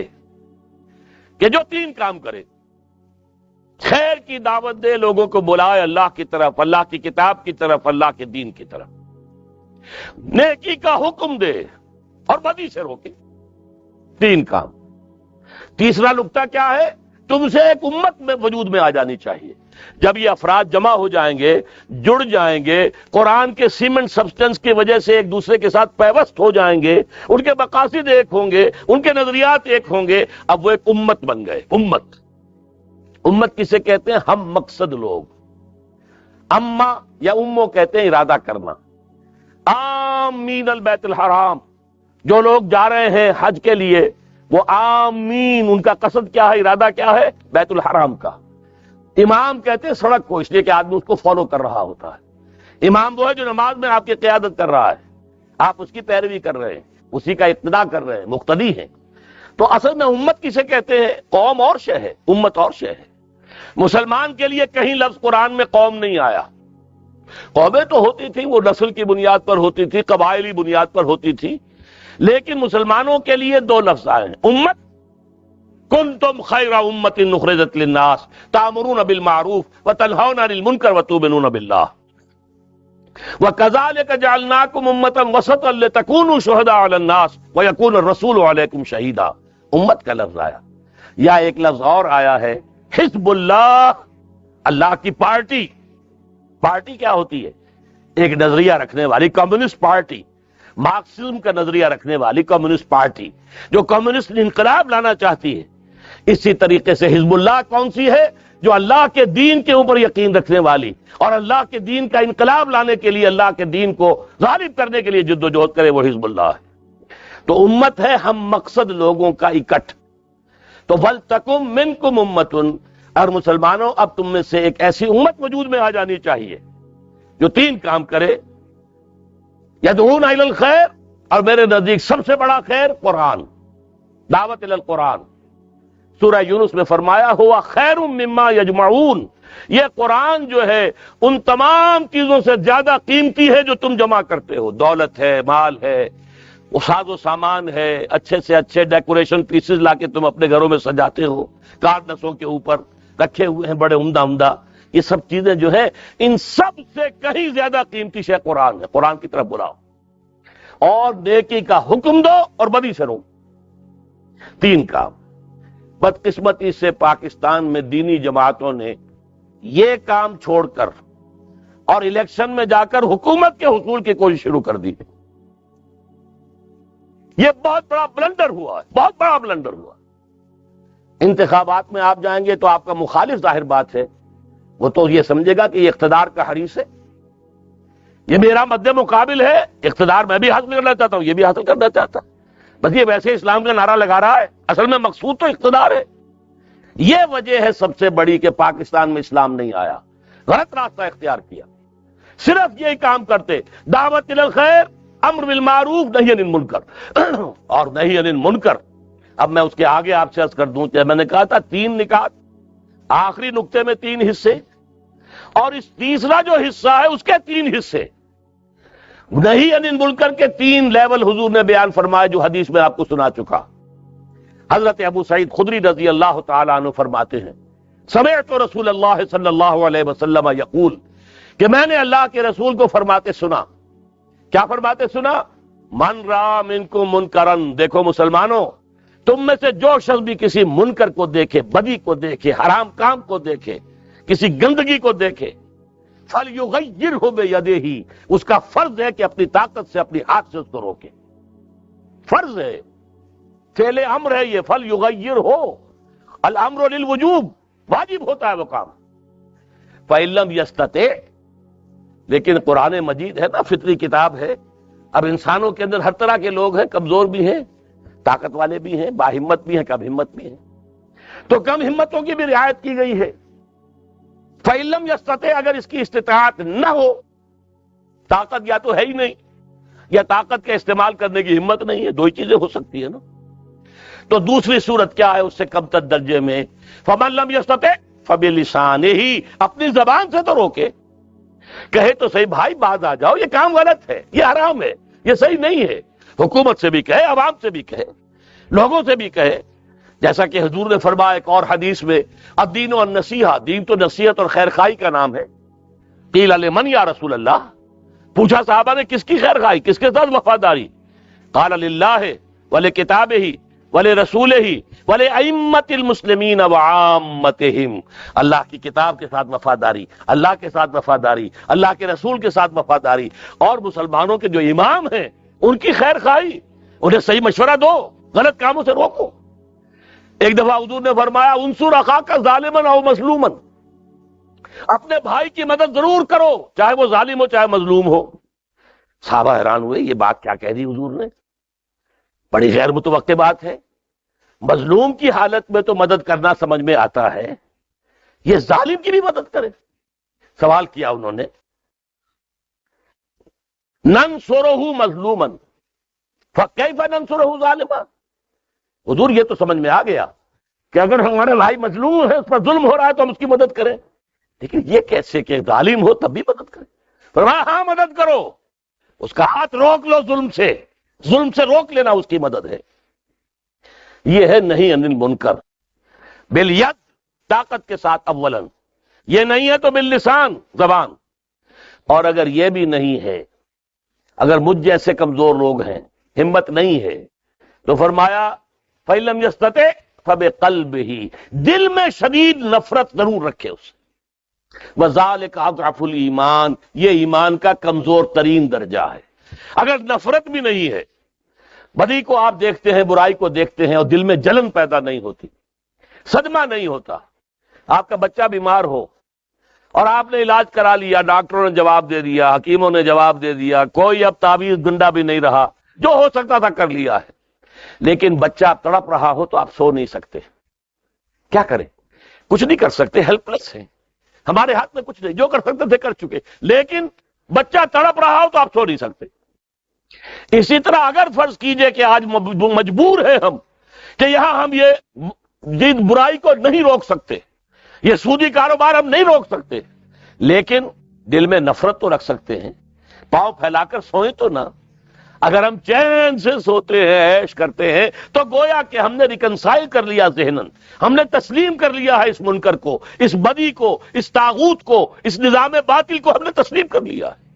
کہ جو 3 کام کرے. خیر کی دعوت دے، لوگوں کو بلائے اللہ کی طرف، اللہ کی کتاب کی طرف، اللہ کے دین کی طرف. نیکی کا حکم دے اور بدی سے روکے. 3 کام. تیسرا نقطہ کیا ہے؟ تم سے ایک امت میں وجود میں آ جانی چاہیے. جب یہ افراد جمع ہو جائیں گے، جڑ جائیں گے، قرآن کے سیمنٹ سبسٹنس کی وجہ سے ایک دوسرے کے ساتھ پیوست ہو جائیں گے، ان کے مقاصد ایک ہوں گے، ان کے نظریات ایک ہوں گے، اب وہ ایک امت بن گئے. امت کسے کہتے ہیں؟ ہم مقصد لوگ. اما یا امو کہتے ہیں ارادہ کرنا. آمین البیت الحرام، جو لوگ جا رہے ہیں حج کے لیے وہ آمین، ان کا قصد کیا ہے، ارادہ کیا ہے؟ بیت الحرام کا. امام کہتے ہیں سڑک کو، اس لیے کہ آدمی اس کو فالو کر رہا ہوتا ہے. امام وہ ہے جو نماز میں آپ کی قیادت کر رہا ہے، آپ اس کی پیروی کر رہے ہیں، اسی کا اقتداء کر رہے ہیں، مقتدی ہیں. تو اصل میں امت کسے کہتے ہیں؟ قوم اور شے ہے، امت اور شے ہے. مسلمان کے لیے کہیں لفظ قرآن میں قوم نہیں آیا. قومیں تو ہوتی تھیں، وہ نسل کی بنیاد پر ہوتی تھی، قبائلی بنیاد پر ہوتی تھی، لیکن مسلمانوں کے لیے 2 لفظ آئے ہیں. امت، کنتم خیر امت اخرجت للناس تأمرون بالمعروف وتنہون عن المنکر وتؤمنون باللہ وکذالک جعلناکم امۃ وسطا لتکونوا شہداء علی الناس ویکون الرسول علیکم شہیدا. امت کا لفظ آیا. یا ایک لفظ اور آیا ہے، حزب اللہ، اللہ کی پارٹی. پارٹی کیا ہوتی ہے؟ ایک نظریہ رکھنے والی کمیونسٹ پارٹی، مارکسزم کا نظریہ رکھنے والی کمیونسٹ پارٹی جو کمیونسٹ انقلاب لانا چاہتی ہے. اسی طریقے سے حزب اللہ کون سی ہے؟ جو اللہ کے دین کے اوپر یقین رکھنے والی اور اللہ کے دین کا انقلاب لانے کے لیے، اللہ کے دین کو غالب کرنے کے لیے جد و جہد کرے، وہ حزب اللہ ہے. تو امت ہے ہم مقصد لوگوں کا اکٹھ. تو وَلْتَكُمْ مِنْكُمْ أُمَّةٌ، اور مسلمانوں اب تم میں سے ایک ایسی امت وجود میں آ جانی چاہیے جو 3 کام کرے. یدعون الی الخیر، اور میرے نزدیک سب سے بڑا خیر قرآن، دعوت الی القرآن. سورہ یونس میں فرمایا ہوا خیر مما یجمعون، یہ قرآن جو ہے ان تمام چیزوں سے زیادہ قیمتی ہے جو تم جمع کرتے ہو. دولت ہے، مال ہے، ساز و سامان ہے، اچھے سے اچھے ڈیکوریشن پیسز لا کے تم اپنے گھروں میں سجاتے ہو، کارنسوں کے اوپر رکھے ہوئے ہیں بڑے عمدہ عمدہ. یہ سب چیزیں جو ہے ان سب سے کہیں زیادہ قیمتی شے قرآن ہے. قرآن کی طرف بلاؤ اور نیکی کا حکم دو اور بدی سے روکو. 3 کام. بدقسمتی سے پاکستان میں دینی جماعتوں نے یہ کام چھوڑ کر اور الیکشن میں جا کر حکومت کے حصول کی کوشش شروع کر دی. یہ بہت بڑا بلنڈر ہوا ہے، بہت بڑا بلنڈر ہوا. انتخابات میں آپ جائیں گے تو آپ کا مخالف ظاہر بات ہے وہ تو یہ سمجھے گا کہ یہ اقتدار کا حریص ہے، یہ میرا مد مقابل ہے، اقتدار میں بھی حاصل کرنا چاہتا ہوں، یہ بھی حاصل کرنا چاہتا، بس یہ ویسے اسلام کا نعرہ لگا رہا ہے، اصل میں مقصود تو اقتدار ہے. یہ وجہ ہے سب سے بڑی کہ پاکستان میں اسلام نہیں آیا، غلط راستہ اختیار کیا. صرف یہی کام کرتے، دعوت الی الخیر، امر بالمعروف، نہی عن المنکر اور نہی عن المنکر. اب میں اس کے آگے آپ سے عرض کر دوں کہ میں نے کہا تھا 3 نکات، آخری نقطے میں 3 حصے، اور اس تیسرا جو حصہ ہے اس کے 3 حصے. نہی عن المنکر کے 3 لیول حضور نے بیان فرمائے جو حدیث میں آپ کو سنا چکا. حضرت ابو سعید خدری رضی اللہ تعالیٰ عنہ فرماتے ہیں سمعت رسول اللہ صلی اللہ علیہ وسلم یقول، کہ میں نے اللہ کے رسول کو فرماتے سنا. کیا فرماتے سنا؟ من را منکم منکرن، دیکھو مسلمانوں، تم میں سے جو شخص بھی کسی منکر کو دیکھے، بدی کو دیکھے، حرام کام کو دیکھے، کسی گندگی کو دیکھے، فَلْيُغَيِّرْهُ بِيَدِهِ، اس کا فرض ہے کہ اپنی طاقت سے، اپنی ہاتھ سے اس کو روکے. فرض ہے. فعل امر ہے یہ، فل یغیر ہو، الامر للوجوب، واجب ہوتا ہے وہ کام. فَإِن لَّمْ يَسْتَطِعْ، لیکن قرآن مجید ہے نا، فطری کتاب ہے. اب انسانوں کے اندر ہر طرح کے لوگ ہیں، کمزور بھی ہیں، طاقت والے بھی ہیں، باہمت بھی ہیں، کم ہمت بھی ہیں. تو کم ہمتوں کی بھی رعایت کی گئی ہے. فَإِن لَّمْ يَسْتَطِعْ، اگر اس کی استطاعت نہ ہو، طاقت یا تو ہے ہی نہیں یا طاقت کا استعمال کرنے کی ہمت نہیں ہے، دو ہی چیزیں ہو سکتی ہیں نا. تو دوسری صورت کیا ہے اس سے کم تر درجے میں؟ فَمَن لَّمْ يَسْتَطِعْ فَبِلِسَانِهِ، اپنی زبان سے تو روکے، کہے تو صحیح بھائی باز آ جاؤ، یہ کام غلط ہے، یہ حرام ہے، یہ صحیح نہیں ہے. حکومت سے بھی کہے، عوام سے بھی کہے، لوگوں سے بھی کہے. جیسا کہ حضور نے فرمایا ایک اور حدیث میں، الدین والنصیحہ، دین تو نصیحت اور خیر خواہی کا نام ہے. قیل لمن یا رسول اللہ، پوچھا صحابہ نے کس کی خیر خواہی، کس کے ساتھ وفاداری؟ قال للہ ولکتابہ ولرسولہ ولائمۃ المسلمین وعامتہم، اللہ کی کتاب کے ساتھ وفاداری، اللہ کے ساتھ وفاداری، اللہ کے رسول کے ساتھ وفاداری، اور مسلمانوں کے جو امام ہیں ان کی خیر خواہی، انہیں صحیح مشورہ دو، غلط کاموں سے روکو. ایک دفعہ حضور نے فرمایا انصر اخاک ظالما او مظلوما، اپنے بھائی کی مدد ضرور کرو چاہے وہ ظالم ہو چاہے مظلوم ہو. صحابہ حیران ہوئے، یہ بات کیا کہہ دی حضور نے، بڑی غیر متوقع بات ہے. مظلوم کی حالت میں تو مدد کرنا سمجھ میں آتا ہے، یہ ظالم کی بھی مدد کرے؟ سوال کیا انہوں نے، ننصرہ مظلوما فکیف ننصرہ ظالما. حضور یہ تو سمجھ میں آ گیا کہ اگر ہمارے بھائی مظلوم ہے، اس پر ظلم ہو رہا ہے تو ہم اس کی مدد کریں، لیکن یہ کیسے کہ ظالم ہو تب بھی مدد کریں؟ فرمایا ہاں مدد کرو، اس کا ہاتھ روک لو، ظلم سے روک لینا اس کی مدد ہے. یہ ہے نہیں عن المنکر بالید، طاقت کے ساتھ اولاً. یہ نہیں ہے تو باللسان، زبان. اور اگر یہ بھی نہیں ہے، اگر مجھ جیسے کمزور لوگ ہیں، ہمت نہیں ہے، تو فرمایا فَإِن لَّمْ يَسْتَطِعْ فَبِقَلْبِهِ، دل میں شدید نفرت ضرور رکھے اسے. وَذَلِكَ أَضْعَفُ الْإِيمَانِ، یہ ایمان کا کمزور ترین درجہ ہے. اگر نفرت بھی نہیں ہے، بدی کو آپ دیکھتے ہیں، برائی کو دیکھتے ہیں اور دل میں جلن پیدا نہیں ہوتی، صدمہ نہیں ہوتا. آپ کا بچہ بیمار ہو اور آپ نے علاج کرا لیا، ڈاکٹروں نے جواب دے دیا، حکیموں نے جواب دے دیا، کوئی اب تعویذ گنڈا بھی نہیں رہا، جو ہو سکتا تھا کر لیا ہے، لیکن بچہ تڑپ رہا ہو تو آپ سو نہیں سکتے. کیا کریں؟ کچھ نہیں کر سکتے، ہیلپ لیس ہیں، ہمارے ہاتھ میں کچھ نہیں، جو کر سکتے تھے کر چکے. لیکن بچہ تڑپ رہا ہو تو آپ سو نہیں سکتے. اسی طرح اگر فرض کیجئے کہ آج مجبور ہیں ہم کہ یہاں ہم یہ برائی کو نہیں روک سکتے، یہ سودی کاروبار ہم نہیں روک سکتے، لیکن دل میں نفرت تو رکھ سکتے ہیں. پاؤں پھیلا کر سوئیں تو نہ. اگر ہم چین سے سوتے ہیں، عیش کرتے ہیں، تو گویا کہ ہم نے ریکنسائل کر لیا ذہناً، ہم نے تسلیم کر لیا ہے اس منکر کو، اس بدی کو، اس طاغوت کو، اس نظام باطل کو ہم نے تسلیم کر لیا ہے.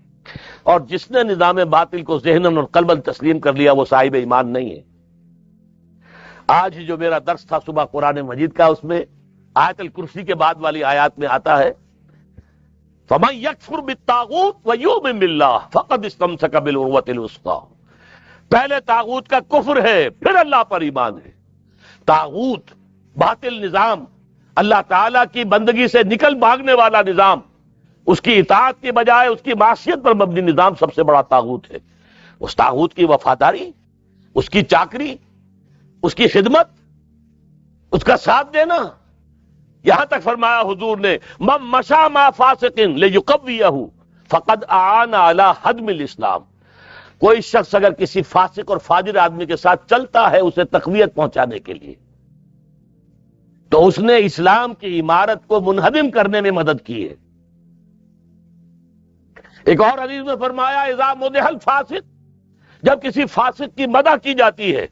اور جس نے نظام باطل کو ذہناً اور قلباً تسلیم کر لیا وہ صاحب ایمان نہیں ہے. آج جو میرا درس تھا صبح قرآن مجید کا، اس میں آیت الکرسی کے بعد والی آیات میں آتا ہے فَمَن يَكْفُرْ بِالطَّاغُوتِ وَيُؤْمِن بِاللَّهِ فَقَدِ اسْتَمْسَكَ بِالْعُرْوَةِ الْوُثْقَىٰ. پہلے طاغوت کا کفر ہے، پھر اللہ پر ایمان ہے. طاغوت، باطل نظام، اللہ تعالیٰ کی بندگی سے نکل بھاگنے والا نظام، اس کی اطاعت کی بجائے اس کی معصیت پر مبنی نظام سب سے بڑا طاغوت ہے. اس طاغوت کی وفاداری، اس کی چاکری، اس کی خدمت، اس کا ساتھ دینا. یہاں تک فرمایا حضور نے من مشى مع فاسق ليقويه فقد اعان على هدم الاسلام. کوئی شخص اگر کسی فاسق اور فاجر آدمی کے ساتھ چلتا ہے اسے تقویت پہنچانے کے لیے، تو اس نے اسلام کی عمارت کو منہدم کرنے میں مدد کی ہے. ایک اور حدیث میں فرمایا اذا مدح الفاسق، جب کسی فاسق کی مدح کی جاتی ہے،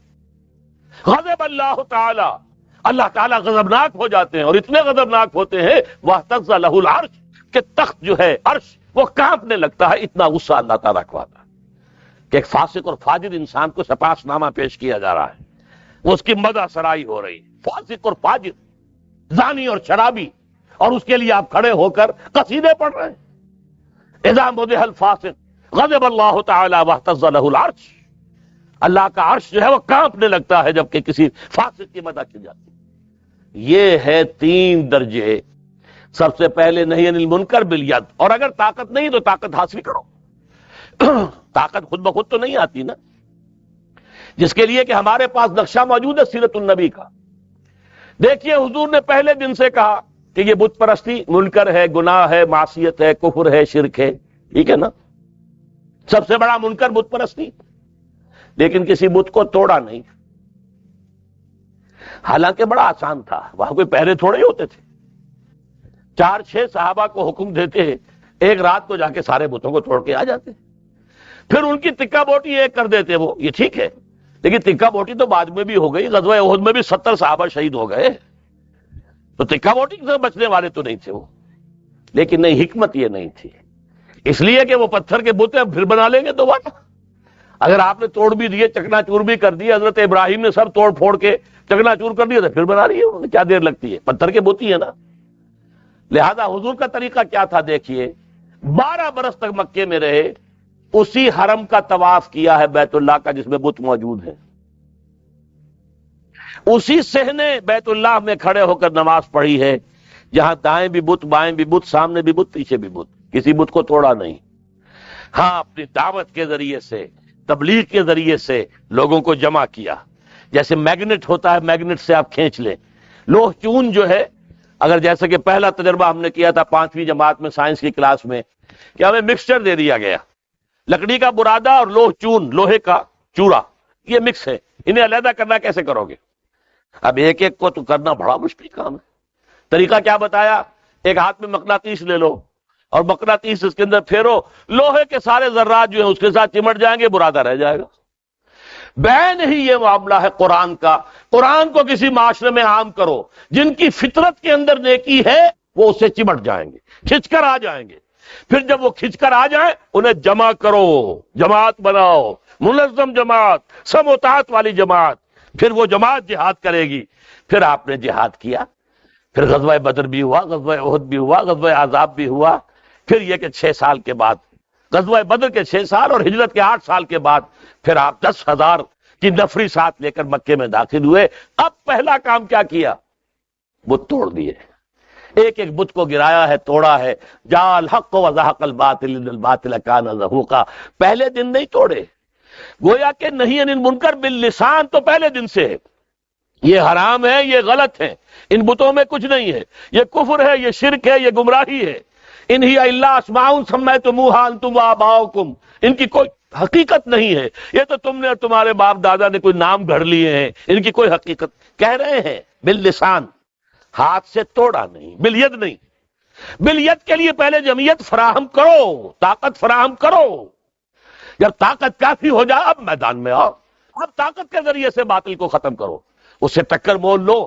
غضب اللہ تعالی، اللہ تعالیٰ غضبناک ہو جاتے ہیں، اور اتنے غضبناک ہوتے ہیں واہتز لہ العرش، کہ تخت جو ہے عرش وہ کانپنے لگتا ہے، اتنا غصہ اللہ تعالیٰ کو آتا ہے کہ ایک فاسق اور فاجر انسان کو سپاس نامہ پیش کیا جا رہا ہے، وہ اس کی مدح سرائی ہو رہی ہے. فاسق اور فاجر، زانی اور شرابی، اور اس کے لیے آپ کھڑے ہو کر قصیدے پڑھ رہے ہیں. اذا مدح الفاسق غضب اللہ تعالی واہتز لہ العرش. اللہ کا عرش جو ہے وہ کانپنے لگتا ہے جبکہ کسی فاسق کی مدح کی جاتی ہے۔ یہ ہے 3 درجے۔ سب سے پہلے نہی عن المنکر بالید، اور اگر طاقت نہیں تو طاقت حاصل کرو۔ طاقت خود بخود تو نہیں آتی نا، جس کے لیے کہ ہمارے پاس نقشہ موجود ہے سیرت النبی کا۔ دیکھیے حضور نے پہلے دن سے کہا کہ یہ بت پرستی منکر ہے، گناہ ہے، معصیت ہے، کفر ہے، شرک ہے، ٹھیک ہے نا، سب سے بڑا منکر بت پرستی، لیکن کسی بت کو توڑا نہیں۔ حالانکہ بڑا آسان تھا، وہاں کوئی پہرے تھوڑے ہی ہوتے تھے، 4-6 صحابہ کو حکم دیتے، ایک رات کو جا کے سارے بتوں کو توڑ کے آ جاتے، پھر ان کی تکہ بوٹی ایک کر دیتے وہ، یہ ٹھیک ہے، لیکن تکہ بوٹی تو بعد میں بھی ہو گئی، غزوہ احد میں بھی 70 صحابہ شہید ہو گئے، تو تکہ بوٹی سے بچنے والے تو نہیں تھے وہ۔ لیکن نہیں، حکمت یہ نہیں تھی، اس لیے کہ وہ پتھر کے بت اب پھر بنا لیں گے دوبارہ۔ اگر آپ نے توڑ بھی دیے، چکنا چور بھی کر دیے، حضرت ابراہیم نے سب توڑ پھوڑ کے چکنا چور کر دیا، تو پھر بنا رہی ہے، کیا دیر لگتی ہے، پتھر کے بت ہی ہے نا۔ لہذا حضور کا طریقہ کیا تھا دیکھیے، 12 برس تک مکے میں رہے، اسی حرم کا طواف کیا ہے بیت اللہ کا جس میں بت موجود ہیں، اسی صحنے بیت اللہ میں کھڑے ہو کر نماز پڑھی ہے جہاں دائیں بھی بت، بائیں بھی بت، سامنے بھی بت، پیچھے بھی بت، کسی بت کو توڑا نہیں۔ ہاں، اپنی دعوت کے ذریعے سے، تبلیغ کے ذریعے سے لوگوں کو جمع کیا، جیسے میگنیٹ ہوتا ہے، میگنیٹ سے آپ کھینچ لیں۔ لوہ چون جو ہے، اگر جیسے کہ پہلا تجربہ ہم نے کیا تھا 5ویں جماعت میں سائنس کی کلاس میں، کہ ہمیں مکسچر دے دیا گیا، لکڑی کا برادہ اور لوہ چون، لوہے کا چورا، یہ مکس ہے، انہیں علیحدہ کرنا کیسے کرو گے؟ اب ایک ایک کو تو کرنا بڑا مشکل کام ہے۔ طریقہ کیا بتایا؟ ایک ہاتھ میں مقناطیس لے لو اور مقناطیس اس کے اندر پھیرو، لوہے کے سارے ذرات جو ہیں اس کے ساتھ چمٹ جائیں گے، برادہ رہ جائے گا۔ بین ہی یہ معاملہ ہے قرآن کا۔ قرآن کو کسی معاشرے میں عام کرو، جن کی فطرت کے اندر نیکی ہے وہ اس سے چمٹ جائیں گے، کھچ کر آ جائیں گے۔ پھر جب وہ کھچ کر آ جائیں انہیں جمع کرو، جماعت بناؤ، منظم جماعت، سم و طاعت والی جماعت، پھر وہ جماعت جہاد کرے گی۔ پھر آپ نے جہاد کیا، پھر غزوہ بدر بھی ہوا، غزوہ احد بھی ہوا، غزوہ احزاب بھی ہوا، پھر یہ کہ 6 سال کے بعد، غزوہ بدر کے 6 سال اور ہجرت کے 8 سال کے بعد پھر آپ 10,000 کی نفری ساتھ لے کر مکے میں داخل ہوئے۔ اب پہلا کام کیا کیا؟ بت توڑ دیے، ایک ایک بت کو گرایا ہے، توڑا ہے۔ جاء الحق وزهق الباطل ان الباطل كان زهوقا، پہلے دن نہیں توڑے، گویا کہ نہی عن المنکر باللسان تو پہلے دن سے ہے، یہ حرام ہے، یہ غلط ہے، ان بتوں میں کچھ نہیں ہے، یہ کفر ہے، یہ شرک ہے، یہ گمراہی ہے۔ ان ہی الا اسماء سمیتموها انتم وآباؤکم، ان کی کوئی حقیقت نہیں ہے، یہ تو تم نے اور تمہارے باپ دادا نے کوئی نام گھڑ لیے ہیں، ان کی کوئی حقیقت، کہہ رہے ہیں باللسان، ہاتھ سے توڑا نہیں، بالید نہیں۔ بالید کے لیے پہلے جمعیت فراہم کرو، طاقت فراہم کرو، جب طاقت کافی ہو جائے اب میدان میں آؤ، اب طاقت کے ذریعے سے باطل کو ختم کرو، اس سے ٹکر مول لو،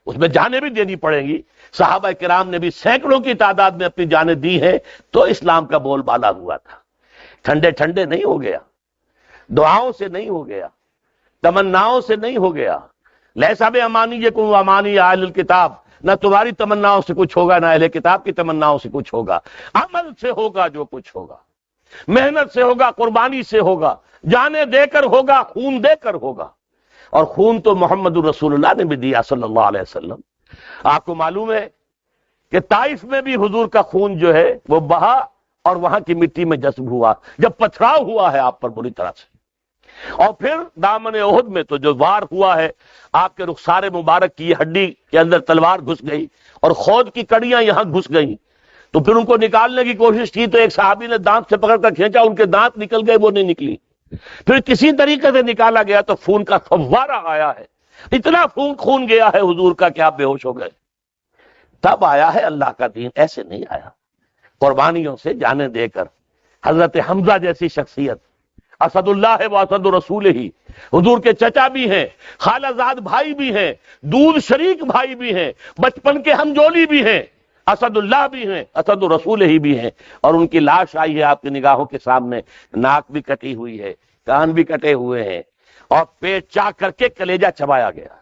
اس میں جانیں بھی دینی پڑیں گی۔ صحابہ کرام نے بھی سینکڑوں کی تعداد میں اپنی جانیں دی ہیں، تو اسلام کا بول بالا ہوا تھا۔ ٹھنڈے ٹھنڈے نہیں ہو گیا، دعاؤں سے نہیں ہو گیا، تمناؤں سے نہیں ہو گیا۔ لیسا بامانیکم وامانی اہل الکتاب، نہ تمہاری تمناؤں سے کچھ ہوگا، نہ اہل کتاب کی تمناؤں سے کچھ ہوگا، عمل سے ہوگا جو کچھ ہوگا، محنت سے ہوگا، قربانی سے ہوگا، جانیں دے کر ہوگا، خون دے کر ہوگا۔ اور خون تو محمد الرسول اللہ نے بھی دیا صلی اللہ علیہ وسلم۔ آپ کو معلوم ہے کہ طائف میں بھی حضور کا خون جو ہے وہ بہا اور وہاں کی مٹی میں جذب ہوا، جب پتھراؤ ہوا ہے آپ پر بری طرح سے۔ اور پھر دامن احد میں تو جو وار ہوا ہے، آپ کے رخسار مبارک کی ہڈی کے اندر تلوار گھس گئی اور خود کی کڑیاں یہاں گھس گئیں، تو پھر ان کو نکالنے کی کوشش کی تو ایک صحابی نے دانت سے پکڑ کر کھینچا، ان کے دانت نکل گئے، وہ نہیں نکلی۔ پھر کسی طریقے سے نکالا گیا تو خون کا فوارہ آیا ہے، اتنا خون گیا ہے حضور کا کہ آپ بے ہوش ہو گئے۔ تب آیا ہے اللہ کا دین، ایسے نہیں آیا، قربانیوں سے جانیں دے کر۔ حضرت حمزہ جیسی شخصیت، اسد اللہ و اسد رسول ہی، حضور کے چچا بھی ہیں، خالہ زاد بھائی بھی ہیں، دودھ شریک بھائی بھی ہیں، بچپن کے ہمجولی بھی ہیں، اسد اللہ بھی ہیں، اسد رسول ہی بھی ہیں، اور ان کی لاش آئی ہے آپ کی نگاہوں کے سامنے، ناک بھی کٹی ہوئی ہے، کان بھی کٹے ہوئے ہیں، اور پیٹ چاک کر کے کلیجہ چبایا گیا۔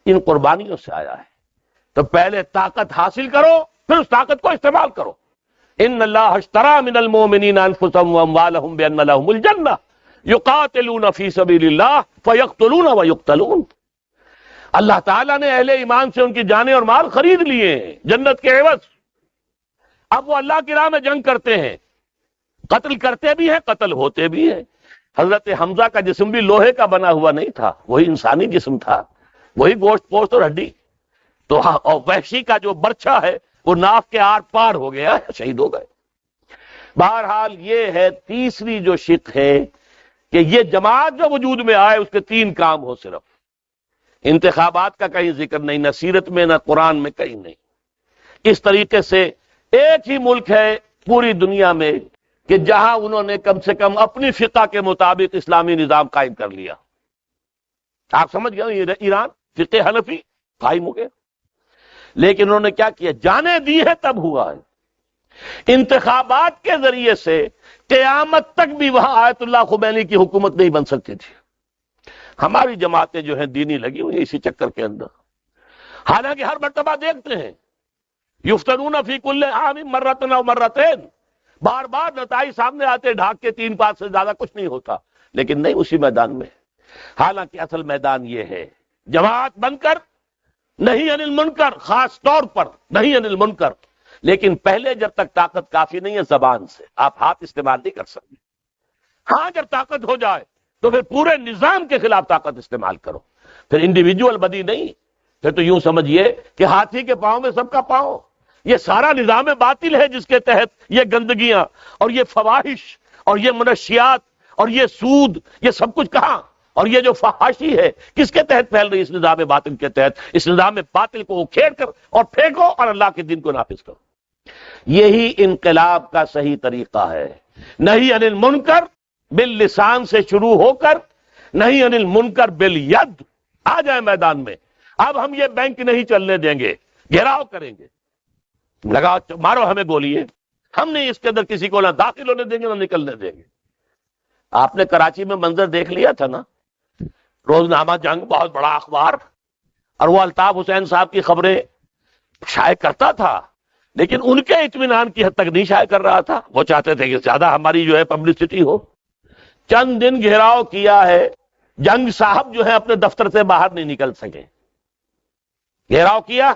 ان قربانیوں سے آیا ہے، تو پہلے طاقت حاصل کرو، پھر اس طاقت کو استعمال کرو۔ ان اللہ اشتری من المؤمنین انفسهم واموالهم بان لهم الجنہ، یقاتلون فی سبیل اللہ فیقتلون ویقتلون. اللہ تعالیٰ نے اہل ایمان سے ان کی جانیں اور مال خرید لیے ہیں جنت کے عوض. اب وہ اللہ کی راہ میں جنگ کرتے ہیں، قتل کرتے بھی ہیں، قتل ہوتے بھی ہیں. حضرت حمزہ کا جسم بھی لوہے کا بنا ہوا نہیں تھا، وہی انسانی جسم تھا، وہی گوشت پوشت اور ہڈی. تو اور وحشی کا جو برچھا ہے وہ ناف کے آر پار ہو گیا، شہید ہو گئے. بہرحال یہ ہے تیسری جو شق ہے کہ یہ جماعت جو وجود میں آئے اس کے 3 کام ہو. صرف انتخابات کا کہیں ذکر نہیں، نہ سیرت میں نہ قرآن میں کہیں نہیں. اس طریقے سے ایک ہی ملک ہے پوری دنیا میں کہ جہاں انہوں نے کم سے کم اپنی فقہ کے مطابق اسلامی نظام قائم کر لیا. آپ سمجھ گئے، ایران فقہ حنفی قائم ہو گیا. لیکن انہوں نے کیا کیا؟ جانیں دی ہے تب ہوا ہے. انتخابات کے ذریعے سے قیامت تک بھی وہاں آیت اللہ خمینی کی حکومت نہیں بن سکتی تھی. ہماری جماعتیں جو ہیں دینی لگی ہوئی ہیں اسی چکر کے اندر. حالانکہ ہر مرتبہ دیکھتے ہیں یفتنون فی کل عام مرتن او مرتین، بار بار نتائج سامنے آتے، ڈھاک کے 3 بار سے زیادہ کچھ نہیں ہوتا. لیکن نہیں اسی میدان میں. حالانکہ اصل میدان یہ ہے جماعت بن کر نہیں عن المنکر، خاص طور پر نہیں عن المنکر. لیکن پہلے جب تک طاقت کافی نہیں ہے زبان سے آپ ہاتھ استعمال نہیں کر سکتے. ہاں جب طاقت ہو جائے تو پھر پورے نظام کے خلاف طاقت استعمال کرو. پھر انڈیویجول بدی نہیں، پھر تو یوں سمجھیے کہ ہاتھی کے پاؤں میں سب کا پاؤں. یہ سارا نظام باطل ہے جس کے تحت یہ گندگیاں اور یہ فواحش اور یہ منشیات اور یہ سود، یہ سب کچھ کہاں؟ اور یہ جو فحاشی ہے کس کے تحت پھیل رہی؟ اس نظام باطل کے تحت. اس نظام باطل کو اکھیڑ کر اور پھینکو اور اللہ کے دین کو نافذ کرو. یہی انقلاب کا صحیح طریقہ ہے. نہیں عن المنکر باللسان سے شروع ہو کر نہیں عن المنکر بالید. آ جائے میدان میں. اب ہم یہ بینک نہیں چلنے دیں گے، گھیراؤ کریں گے، لگا مارو ہمیں گولی ہے. ہم نہیں اس کے اندر کسی کو نہ داخل ہونے دیں گے نہ نکلنے دیں گے. آپ نے کراچی میں منظر دیکھ لیا تھا نا، روزنامہ جنگ بہت بڑا اخبار، اور وہ الطاف حسین صاحب کی خبریں شائع کرتا تھا، لیکن ان کے اطمینان کی حد تک نہیں شائع کر رہا تھا. وہ چاہتے تھے کہ زیادہ ہماری جو ہے پبلسٹی ہو. چند دن گھیراؤ کیا ہے، جنگ صاحب جو ہے اپنے دفتر سے باہر نہیں نکل سکے. گھیراؤ کیا،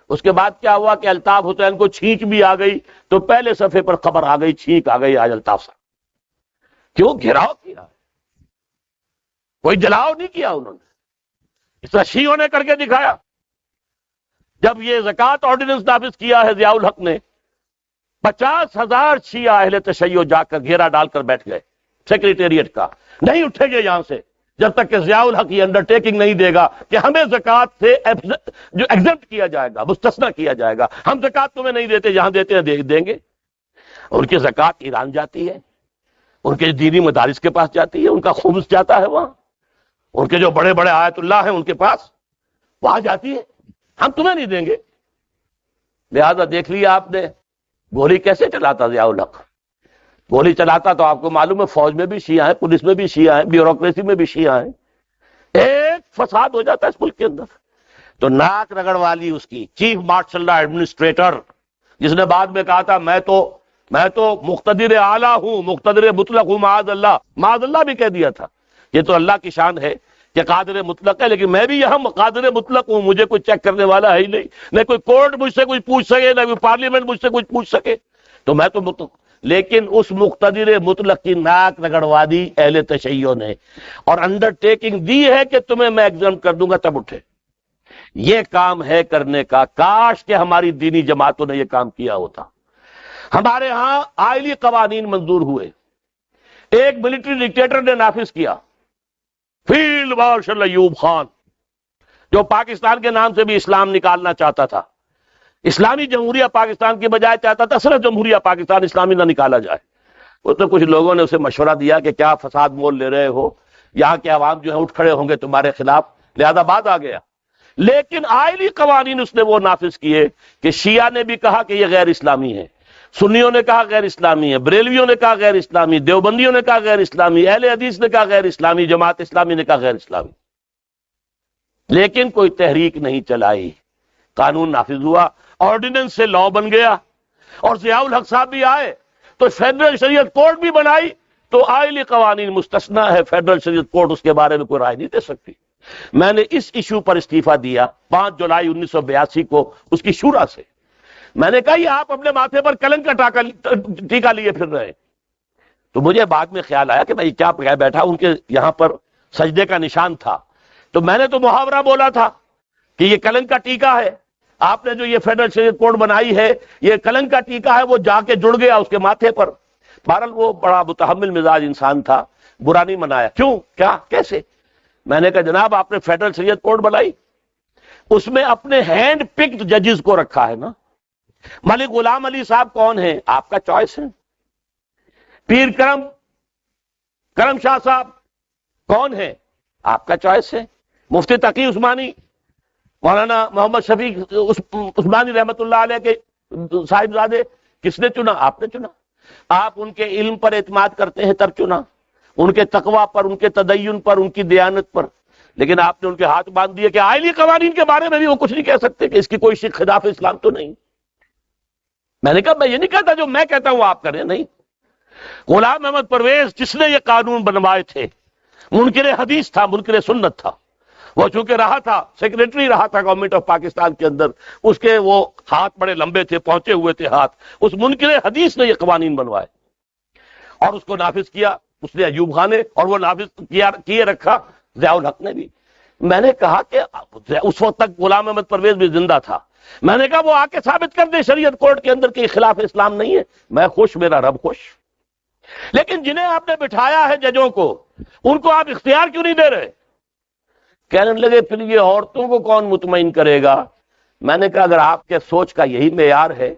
اس کے بعد کیا ہوا کہ الطاف حسین کو چھینک بھی آ گئی تو پہلے صفحے پر خبر آ گئی، چھینک آ گئی آج الطاف صاحب. کیوں؟ گھیراؤ کیا، کوئی جلاؤ نہیں کیا انہوں نے. اس طرح شیعوں نے کر کے دکھایا. جب یہ زکوٰۃ آرڈیننس نافذ کیا ہے ضیاء الحق نے، 50,000 شیعہ اہل تشیع جا کر گھیرا ڈال کر بیٹھ گئے سیکریٹریٹ کا. نہیں اٹھیں گے یہاں سے جب تک کہ ضیاء الحق یہ انڈرٹیکنگ نہیں دے گا کہ ہمیں زکوٰۃ سے جو ایگزمپٹ کیا جائے گا، مستثنیٰ کیا جائے گا. ہم زکوٰۃ تمہیں نہیں دیتے، جہاں دیتے ہیں دیں گے. ان کی زکوٰۃ ایران جاتی ہے، ان کے دینی مدارس کے پاس جاتی ہے، ان کا خمس جاتا ہے وہاں، ان کے جو بڑے بڑے آیت اللہ ہیں ان کے پاس وہاں جاتی ہے. ہم تمہیں نہیں دیں گے. لہذا دیکھ لیا آپ نے گولی کیسے چلاتا ضیاء الحق. گولی چلاتا تو آپ کو معلوم ہے فوج میں بھی شیعہ ہیں، پولیس میں بھی شیعہ ہیں، بیوروکریسی میں بھی شیعہ ہیں. ایک فساد ہو جاتا ہے اس ملک کے اندر. تو ناک رگڑ والی اس کی چیف مارشل لا ایڈمنسٹریٹر، جس نے بعد میں کہا تھا میں تو مقتدر اعلیٰ ہوں، مقتدر مطلق ہوں، معاذ اللہ بھی کہہ دیا تھا. یہ تو اللہ کی شان ہے کہ قادر مطلق ہے، لیکن میں بھی یہاں قادر مطلق ہوں، مجھے کوئی چیک کرنے والا ہے ہی نہیں. نہ کوئی کورٹ مجھ سے کچھ پوچھ سکے، نہ کوئی پارلیمنٹ مجھ سے کچھ پوچھ سکے. تو میں تو مطلق. لیکن اس مقتدر مطلق کی ناک رگڑوا دی اہل تشیع نے، اور انڈرٹیکنگ دی ہے کہ تمہیں میں ایگزم کر دوں گا تب اٹھے. یہ کام ہے کرنے کا. کاش کہ ہماری دینی جماعتوں نے یہ کام کیا ہوتا. ہمارے ہاں آئلی قوانین منظور ہوئے. ایک ملٹری ڈکٹیٹر نے نافذ کیا، فیلڈ مارشل ایوب خان، جو پاکستان کے نام سے بھی اسلام نکالنا چاہتا تھا. اسلامی جمہوریہ پاکستان کی بجائے چاہتا تھا صرف جمہوریہ پاکستان، اسلامی نہ نکالا جائے. اس میں کچھ لوگوں نے اسے مشورہ دیا کہ کیا فساد مول لے رہے ہو، یہاں کے عوام جو ہے اٹھ کھڑے ہوں گے تمہارے خلاف، لہذا بعد آ گیا. لیکن آئلی قوانین اس نے وہ نافذ کیے کہ شیعہ نے بھی کہا کہ یہ غیر اسلامی ہے، سنیوں نے کہا غیر اسلامی ہے، بریلویوں نے کہا غیر اسلامی، دیوبندیوں نے کہا غیر اسلامی، اہل حدیث نے کہا غیر اسلامی، جماعت اسلامی نے کہا غیر اسلامی. لیکن کوئی تحریک نہیں چلائی. قانون نافذ ہوا، آرڈیننس سے لا بن گیا. اور ضیاء الحق صاحب بھی آئے تو فیڈرل شریعت کورٹ بھی بنائی تو آئلی قوانین مستثنا ہے، فیڈرل شریعت کورٹ اس کے بارے میں کوئی رائے نہیں دے سکتی۔ میں نے اس ایشو پر استعفیٰ دیا 5 جولائی 1982 کو اس کی شورا سے۔ میں نے کہا یہ آپ اپنے ماتھے پر کلنک کا ٹیکا لیے پھر رہے ہیں۔ تو مجھے بعد میں خیال آیا کہ میں کیا کہہ بیٹھا، ان کے یہاں پر سجدے کا نشان تھا، تو میں نے تو محاورہ بولا تھا کہ یہ کلنک کا ٹیکا ہے، آپ نے جو یہ فیڈرل شریعت کورٹ بنائی ہے یہ کلنک کا ٹیکا ہے، وہ جا کے جڑ گیا اس کے ماتھے پر۔ بہرحال وہ بڑا متحمل مزاج انسان تھا، برا نہیں منایا۔ کیوں، کیا، کیسے؟ میں نے کہا جناب آپ نے فیڈرل شریعت کورٹ بنائی، اس میں اپنے ہینڈ پکڈ ججز کو رکھا ہے نا۔ ملک غلام علی صاحب کون ہیں؟ آپ کا چوائس ہے۔ پیر کرم شاہ صاحب کون ہیں؟ آپ کا چوائس ہے۔ مفتی تقی عثمانی، مولانا محمد شفیق عثمانی رحمت اللہ علیہ کے صاحبزادے، کس نے چنا؟ آپ نے چنا۔ آپ ان کے علم پر اعتماد کرتے ہیں تب چنا، ان کے تقوی پر، ان کے تدین پر، ان کی دیانت پر، لیکن آپ نے ان کے ہاتھ باندھ دیے کہ آئلی قوانین کے بارے میں بھی وہ کچھ نہیں کہہ سکتے کہ اس کی کوئی خلاف اسلام تو نہیں۔ میں نے کہا میں یہ نہیں کہتا جو میں کہتا ہوں آپ کریں، نہیں۔ غلام محمد پرویز جس نے یہ قانون بنوائے تھے، منکر حدیث تھا، منکر سنت تھا، وہ چونکہ رہا تھا سیکریٹری رہا تھا گورنمنٹ آف پاکستان کے اندر، اس کے وہ ہاتھ بڑے لمبے تھے، پہنچے ہوئے تھے ہاتھ، اس منکر حدیث نے یہ قوانین بنوائے اور اس کو نافذ کیا اس نے ایوب خان نے، اور وہ نافذ کیے رکھا ضیاء الحق نے بھی۔ میں نے کہا کہ اس وقت تک غلام محمد پرویز بھی زندہ تھا، میں نے کہا وہ آ کے ثابت کر دے شریعت کورٹ کے اندر کہ خلاف اسلام نہیں ہے، میں خوش، میرا رب خوش۔ لیکن جنہیں آپ نے بٹھایا ہے ججوں کو، ان کو آپ اختیار کیوں نہیں دے رہے؟ کہنے لگے پھر یہ عورتوں کو کون مطمئن کرے گا؟ میں نے کہا اگر آپ کے سوچ کا یہی معیار ہے،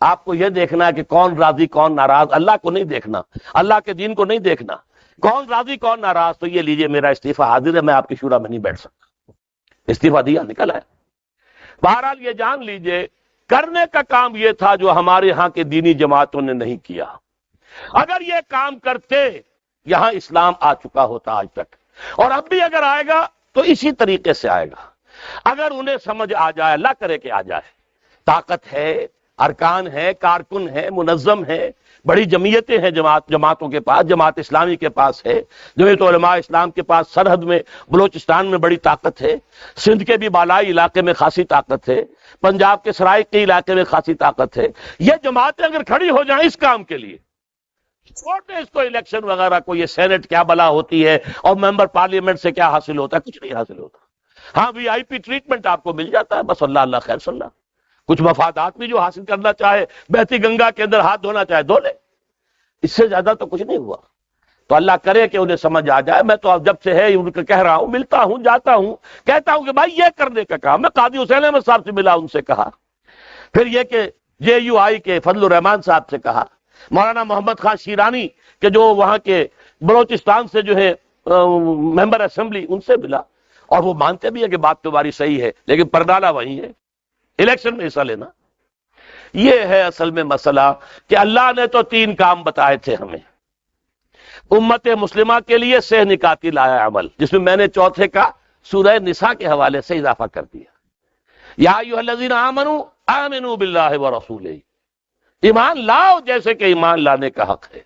آپ کو یہ دیکھنا ہے کہ کون راضی کون ناراض، اللہ کو نہیں دیکھنا، اللہ کے دین کو نہیں دیکھنا، کون راضی کون ناراض، تو یہ لیجئے میرا استعفیٰ حاضر ہے، میں آپ کی شورا میں نہیں بیٹھ سکتا۔ استعفیٰ دیا، نکل آیا۔ بہرحال یہ جان لیجئے کرنے کا کام یہ تھا جو ہمارے ہاں کے دینی جماعتوں نے نہیں کیا۔ اگر یہ کام کرتے یہاں اسلام آ چکا ہوتا آج تک، اور اب بھی اگر آئے گا تو اسی طریقے سے آئے گا۔ اگر انہیں سمجھ آ جائے، اللہ کرے کہ آ جائے، طاقت ہے، ارکان ہے، کارکن ہے، منظم ہے، بڑی جمعیتیں ہیں جماعتوں کے پاس، جماعت اسلامی کے پاس ہے، جمعیت علماء اسلام کے پاس سرحد میں بلوچستان میں بڑی طاقت ہے، سندھ کے بھی بالائی علاقے میں خاصی طاقت ہے، پنجاب کے سرائکی علاقے میں خاصی طاقت ہے۔ یہ جماعتیں اگر کھڑی ہو جائیں اس کام کے لیے، چھوڑتے اس کو الیکشن وغیرہ کو، یہ سینٹ کیا بلا ہوتی ہے اور ممبر پارلیمنٹ سے کیا حاصل ہوتا ہے، کچھ نہیں حاصل ہوتا۔ ہاں وی آئی پی ٹریٹمنٹ آپ کو مل جاتا ہے، بس اللہ اللہ خیر صلی اللہ، کچھ مفادات بھی جو حاصل کرنا چاہے، بہتی گنگا کے اندر ہاتھ دھونا چاہے دھو لے، اس سے زیادہ تو کچھ نہیں ہوا۔ تو اللہ کرے کہ انہیں سمجھ آ جائے۔ میں تو اب جب سے ہے ان کو کہہ رہا ہوں، ملتا ہوں، جاتا ہوں، کہتا ہوں کہ بھائی یہ کرنے کا کام۔ میں قاضی حسین احمد صاحب سے ملا، ان سے کہا، پھر یہ کہ جے یو آئی کے فضل الرحمان صاحب سے کہا، مولانا محمد خان شیرانی کہ جو وہاں کے بلوچستان سے جو ہے ممبر اسمبلی، ان سے ملا، اور وہ مانتے بھی ہیں کہ بات تمہاری صحیح ہے، لیکن پرڈالا وہی ہے، الیکشن میں حصہ لینا۔ یہ ہے اصل میں مسئلہ کہ اللہ نے تو 3 کام بتائے تھے ہمیں امت مسلمہ کے لیے، سہ نکاتی لایا عمل، جس میں نے چوتھے کا سورہ نساء کے حوالے سے اضافہ کر دیا، یا ایھا الذین آمنوا آمنوا باللہ ورسولہ، ایمان لاؤ جیسے کہ ایمان لانے کا حق ہے۔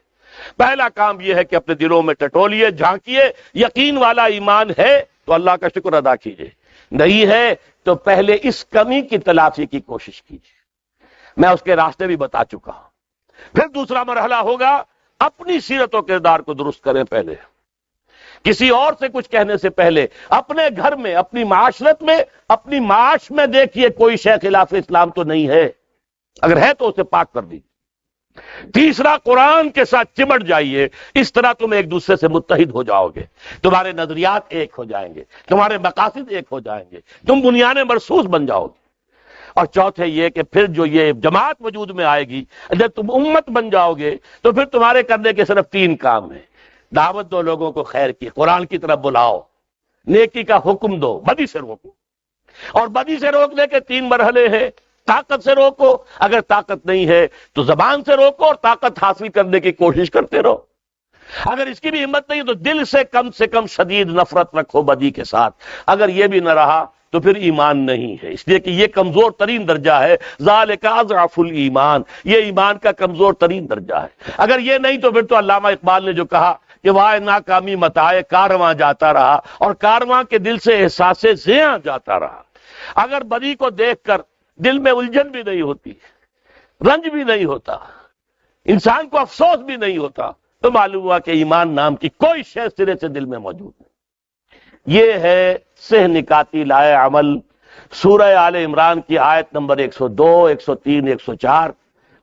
پہلا کام یہ ہے کہ اپنے دلوں میں ٹٹولیے، جھانکیے، یقین والا ایمان ہے تو اللہ کا شکر ادا کیجئے، نہیں ہے تو پہلے اس کمی کی تلافی کی کوشش کیجئے۔ میں اس کے راستے بھی بتا چکا ہوں۔ پھر دوسرا مرحلہ ہوگا، اپنی سیرت و کردار کو درست کریں پہلے، کسی اور سے کچھ کہنے سے پہلے اپنے گھر میں، اپنی معاشرت میں، اپنی معاش میں دیکھیے کوئی شے خلاف اسلام تو نہیں ہے، اگر ہے تو اسے پاک کر دیجیے۔ تیسرا، قرآن کے ساتھ چمٹ جائیے، اس طرح تم ایک دوسرے سے متحد ہو جاؤ گے، تمہارے نظریات ایک ہو جائیں گے، تمہارے مقاصد ایک ہو جائیں گے، تم بنیاد مرصوص بن جاؤ گے۔ اور چوتھے یہ کہ پھر جو یہ جماعت وجود میں آئے گی، جب تم امت بن جاؤ گے تو پھر تمہارے کرنے کے صرف 3 کام ہیں۔ دعوت دو لوگوں کو خیر کی، قرآن کی طرف بلاؤ، نیکی کا حکم دو، بدی سے روکو، اور بدی سے روکنے کے 3 مرحلے ہیں۔ طاقت سے روکو، اگر طاقت نہیں ہے تو زبان سے روکو، اور طاقت حاصل کرنے کی کوشش کرتے رہو۔ اگر اس کی بھی ہمت نہیں تو دل سے کم شدید نفرت رکھو بدی کے ساتھ۔ اگر یہ بھی نہ رہا تو پھر ایمان نہیں ہے، اس لیے کہ یہ کمزور ترین درجہ ہے، ذالک اضعف الایمان، یہ ایمان کا کمزور ترین درجہ ہے۔ اگر یہ نہیں تو پھر تو علامہ اقبال نے جو کہا کہ وائے ناکامی متائے کارواں جاتا رہا، اور کارواں کے دل سے احساس زیاں جاتا رہا۔ اگر بدی کو دیکھ کر دل میں الجھن بھی نہیں ہوتی، رنج بھی نہیں ہوتا، انسان کو افسوس بھی نہیں ہوتا، تو معلوم ہوا کہ ایمان نام کی کوئی شے سرے سے دل میں موجود نہیں۔ یہ ہے سہ نکاتی لائے عمل، سورہ آل عمران کی آیت نمبر 102، 103، 104،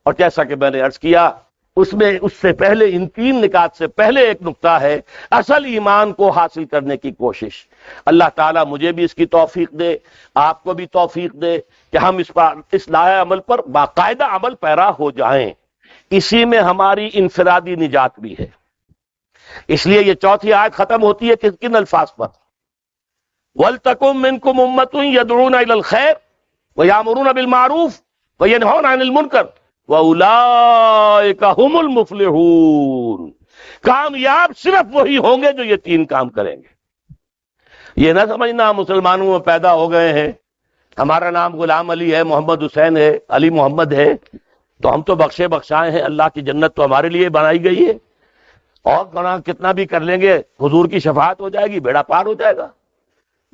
اور جیسا کہ میں نے عرض کیا اس میں اس سے پہلے ان تین نکات سے پہلے ایک نقطہ ہے اصل ایمان کو حاصل کرنے کی کوشش۔ اللہ تعالیٰ مجھے بھی اس کی توفیق دے، آپ کو بھی توفیق دے کہ ہم اس لائحہ عمل پر باقاعدہ عمل پیرا ہو جائیں۔ اسی میں ہماری انفرادی نجات بھی ہے۔ اس لیے یہ چوتھی آیت ختم ہوتی ہے کن الفاظ پر؟ وَلْتَكُن مِّنكُمْ أُمَّةٌ يَدْعُونَ إِلَى الْخَيْرِ وَيَأْمُرُونَ بِالْمَعْرُوفِ وَيَنْهَوْنَ عَنِ الْمُنكَرِ وَأُولَٰئِكَ هُمُ الْمُفْلِحُونَ۔ کامیاب صرف وہی ہوں گے جو یہ تین کام کریں گے۔ یہ نہ سمجھنا مسلمانوں میں پیدا ہو گئے ہیں، ہمارا نام غلام علی ہے، محمد حسین ہے، علی محمد ہے، تو ہم تو بخشے بخشائے ہیں، اللہ کی جنت تو ہمارے لیے بنائی گئی ہے، اور گناہ کتنا بھی کر لیں گے حضور کی شفاعت ہو جائے گی، بیڑا پار ہو جائے گا۔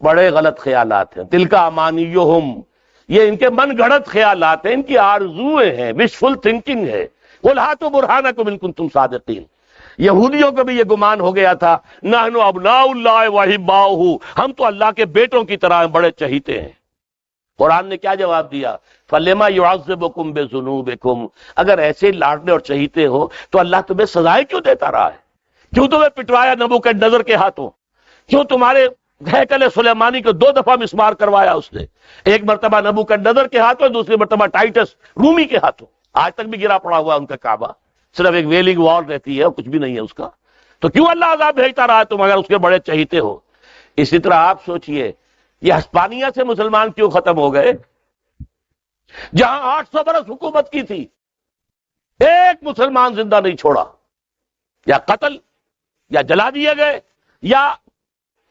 بڑے غلط خیالات ہیں، تلک امانیہم، یہ ان کے من گھڑت خیالات ہیں، ان کی آرزویں ہیں، وشفل تھنکنگ ہے۔ قل ہاتوا برہانکم ان کنتم صادقین۔ یہودیوں کو بھی یہ گمان ہو گیا تھا، نحن ابناء اللہ واحباؤہ، ہم تو اللہ کے بیٹوں کی طرح ہیں، بڑے چہیتے ہیں۔ قرآن نے کیا جواب دیا؟ فَلِمَا يُعَذِّبُكُم بِذُنُوبِكُم، اگر ایسے لاڈلے اور چہیتے ہو تو اللہ تمہیں سزائیں کیوں دیتا رہا ہے؟ کیوں تمہیں پٹوایا نبوکدنضر کے ہاتھوں؟ کیوں تمہارے ہیکل سلیمانی کو 2 دفعہ مسمار کروایا اس نے؟ ایک مرتبہ نبوکدنضر کے ہاتھوں، دوسری مرتبہ ٹائٹس رومی کے ہاتھوں۔ آج تک بھی گرا پڑا ہوا ان کا کعبہ، صرف ایک ویلنگ وال رہتی ہے اور کچھ بھی نہیں ہے اس کا۔ تو کیوں اللہ عذاب بھیجتا رہا ہے تم اگر اس کے بڑے چہیتے ہو؟ اسی طرح آپ سوچئے یہ ہسپانیہ سے مسلمان کیوں ختم ہو گئے؟ جہاں 800 برس حکومت کی تھی، ایک مسلمان زندہ نہیں چھوڑا، یا قتل یا جلا دیے گئے، یا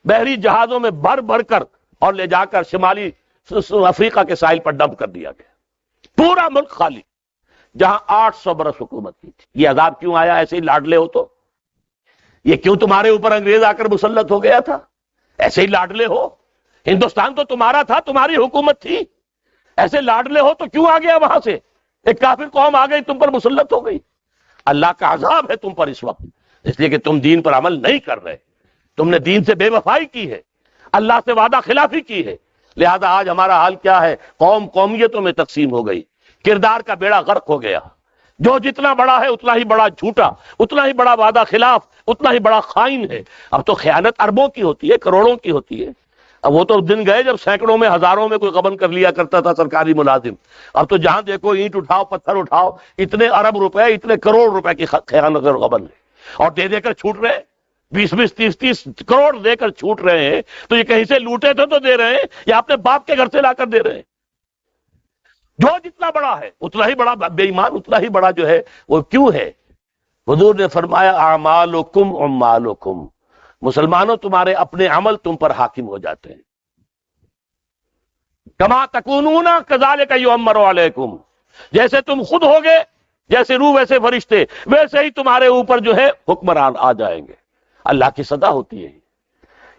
بحری جہازوں میں بھر بھر کر اور لے جا کر شمالی افریقہ کے ساحل پر ڈمپ کر دیا گیا۔ پورا ملک خالی، جہاں 800 برس حکومت کی تھی۔ یہ عذاب کیوں آیا؟ ایسے ہی لاڈلے ہو تو؟ یہ کیوں تمہارے اوپر انگریز آ کر مسلط ہو گیا تھا؟ ایسے ہی لاڈلے ہو؟ ہندوستان تو تمہارا تھا، تمہاری حکومت تھی، ایسے لاڈلے ہو تو کیوں آ گیا وہاں سے؟ ایک کافر قوم آ گئی تم پر مسلط ہو گئی۔ اللہ کا عذاب ہے تم پر اس وقت، اس لیے کہ تم دین پر عمل نہیں کر رہے، تم نے دین سے بے وفائی کی ہے، اللہ سے وعدہ خلافی کی ہے۔ لہذا آج ہمارا حال کیا ہے؟ قوم قومیتوں میں تقسیم ہو گئی، کردار کا بیڑا غرق ہو گیا۔ جو جتنا بڑا ہے اتنا ہی بڑا جھوٹا، اتنا ہی بڑا وعدہ خلاف، اتنا ہی بڑا خائن ہے۔ اب تو خیانت اربوں کی ہوتی ہے، کروڑوں کی ہوتی ہے۔ اب وہ تو دن گئے جب سینکڑوں میں ہزاروں میں کوئی غبن کر لیا کرتا تھا سرکاری ملازم۔ اب تو جہاں دیکھو اینٹ اٹھاؤ پتھر اٹھاؤ، اتنے ارب روپے، اتنے کروڑ روپے کی خیانت اور غبن ہے، اور دے دے کر چھوٹ رہے، 20 30 کروڑ دے کر چھوٹ رہے ہیں۔ تو یہ کہیں سے لوٹے تھے تو دے رہے ہیں، یا اپنے باپ کے گھر سے لا کر دے رہے ہیں؟ جو جتنا بڑا ہے اتنا ہی بڑا بے ایمان، اتنا ہی بڑا جو ہے وہ کیوں ہے؟ حضور نے فرمایا اعمالکم عمالکم، مسلمانوں تمہارے اپنے عمل تم پر حاکم ہو جاتے ہیں۔ کما تکونون کذالک یؤمر علیکم، جیسے تم خود ہوگے، جیسے روح ویسے فرشتے، ویسے ہی تمہارے اوپر جو ہے حکمران آ جائیں گے۔ اللہ کی صدا ہوتی ہے۔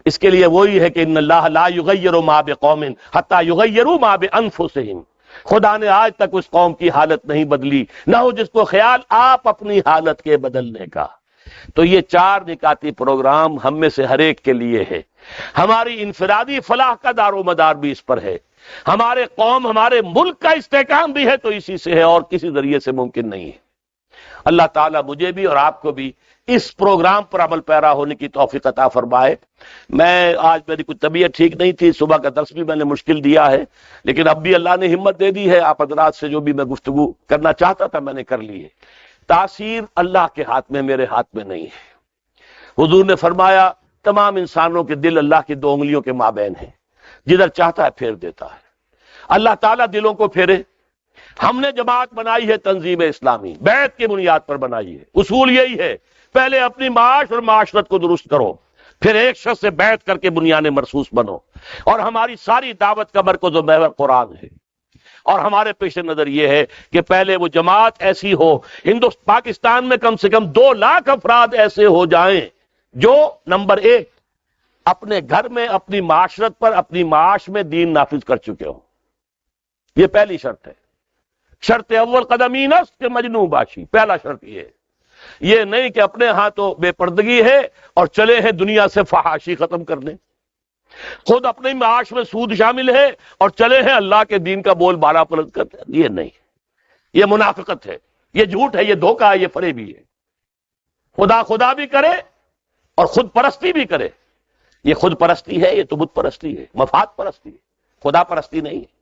اس کے لیے وہی ہے کہ ان اللہ لا یغیر ما بقوم حتی یغیروا ما بانفسہم، خدا نے آج تک اس قوم کی حالت نہیں بدلی، نہ ہو جس کو خیال آپ اپنی حالت کے بدلنے کا۔ تو یہ 4 نکاتی پروگرام ہم میں سے ہر ایک کے لیے ہے۔ ہماری انفرادی فلاح کا دار و مدار بھی اس پر ہے، ہمارے قوم ہمارے ملک کا استحکام بھی ہے تو اسی سے ہے، اور کسی ذریعے سے ممکن نہیں ہے۔ اللہ تعالیٰ مجھے بھی اور آپ کو بھی اس پروگرام پر عمل پیرا ہونے کی توفیق عطا فرمائے۔ میں آج میری کوئی طبیعت ٹھیک نہیں تھی، صبح کا درس بھی میں نے مشکل دیا ہے، لیکن اب بھی اللہ نے ہمت دے دی ہے۔ آپ حضرات سے جو بھی میں گفتگو کرنا چاہتا تھا میں نے کر لی ہے۔ تاثیر اللہ کے ہاتھ میں، میرے ہاتھ میں نہیں ہے۔ حضور نے فرمایا تمام انسانوں کے دل اللہ کی 2 انگلیوں کے مابین ہیں، جدھر چاہتا ہے پھیر دیتا ہے۔ اللہ تعالیٰ دلوں کو پھیرے۔ ہم نے جماعت بنائی ہے تنظیم اسلامی، بیعت کی بنیاد پر بنائی ہے۔ اصول یہی ہے، پہلے اپنی معاش اور معاشرت کو درست کرو، پھر ایک شخص سے بیعت کر کے بنیان مرصوص بنو، اور ہماری ساری دعوت کا مرکز و محور قرآن ہے، اور ہمارے پیش نظر یہ ہے کہ پہلے وہ جماعت ایسی ہو، پاکستان میں کم سے کم 2 لاکھ افراد ایسے ہو جائیں جو نمبر 1 اپنے گھر میں، اپنی معاشرت پر، اپنی معاش میں دین نافذ کر چکے ہوں۔ یہ پہلی شرط ہے۔ شرط اول قدمین است کہ مجنوں باشی، پہلا شرط یہ نہیں کہ اپنے ہاں تو بے پردگی ہے اور چلے ہیں دنیا سے فحاشی ختم کرنے، خود اپنے معاش میں سود شامل ہے اور چلے ہیں اللہ کے دین کا بول بالا بلند کرتے، یہ نہیں، یہ منافقت ہے، یہ جھوٹ ہے، یہ دھوکہ ہے، یہ فریبی ہے۔ خدا بھی کرے اور خود پرستی بھی کرے، یہ خود پرستی ہے، یہ تو بت پرستی ہے، مفاد پرستی ہے، خدا پرستی نہیں ہے۔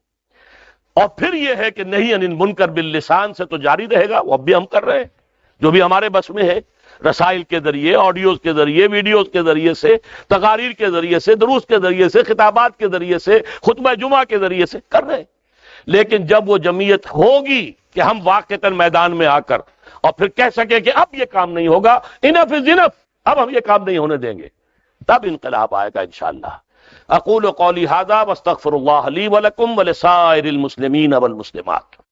اور پھر یہ ہے کہ نہیں انل منکر باللسان سے تو جاری رہے گا، وہ اب بھی ہم کر رہے ہیں جو بھی ہمارے بس میں ہے، رسائل کے ذریعے، آڈیوز کے ذریعے، ویڈیوز کے ذریعے سے، تقاریر کے ذریعے سے، دروس کے ذریعے سے، خطابات کے ذریعے سے، خطبہ جمعہ کے ذریعے سے کر رہے ہیں۔ لیکن جب وہ جمعیت ہوگی کہ ہم واقعتاً میدان میں آ کر اور پھر کہہ سکیں کہ اب یہ کام نہیں ہوگا، انف از انف، اب ہم یہ کام نہیں ہونے دیں گے، تب انقلاب آئے گا انشاءاللہ۔ اقول قولی ھذا واستغفر اللہ لی ولکم ولسائر المسلمین والمسلمات۔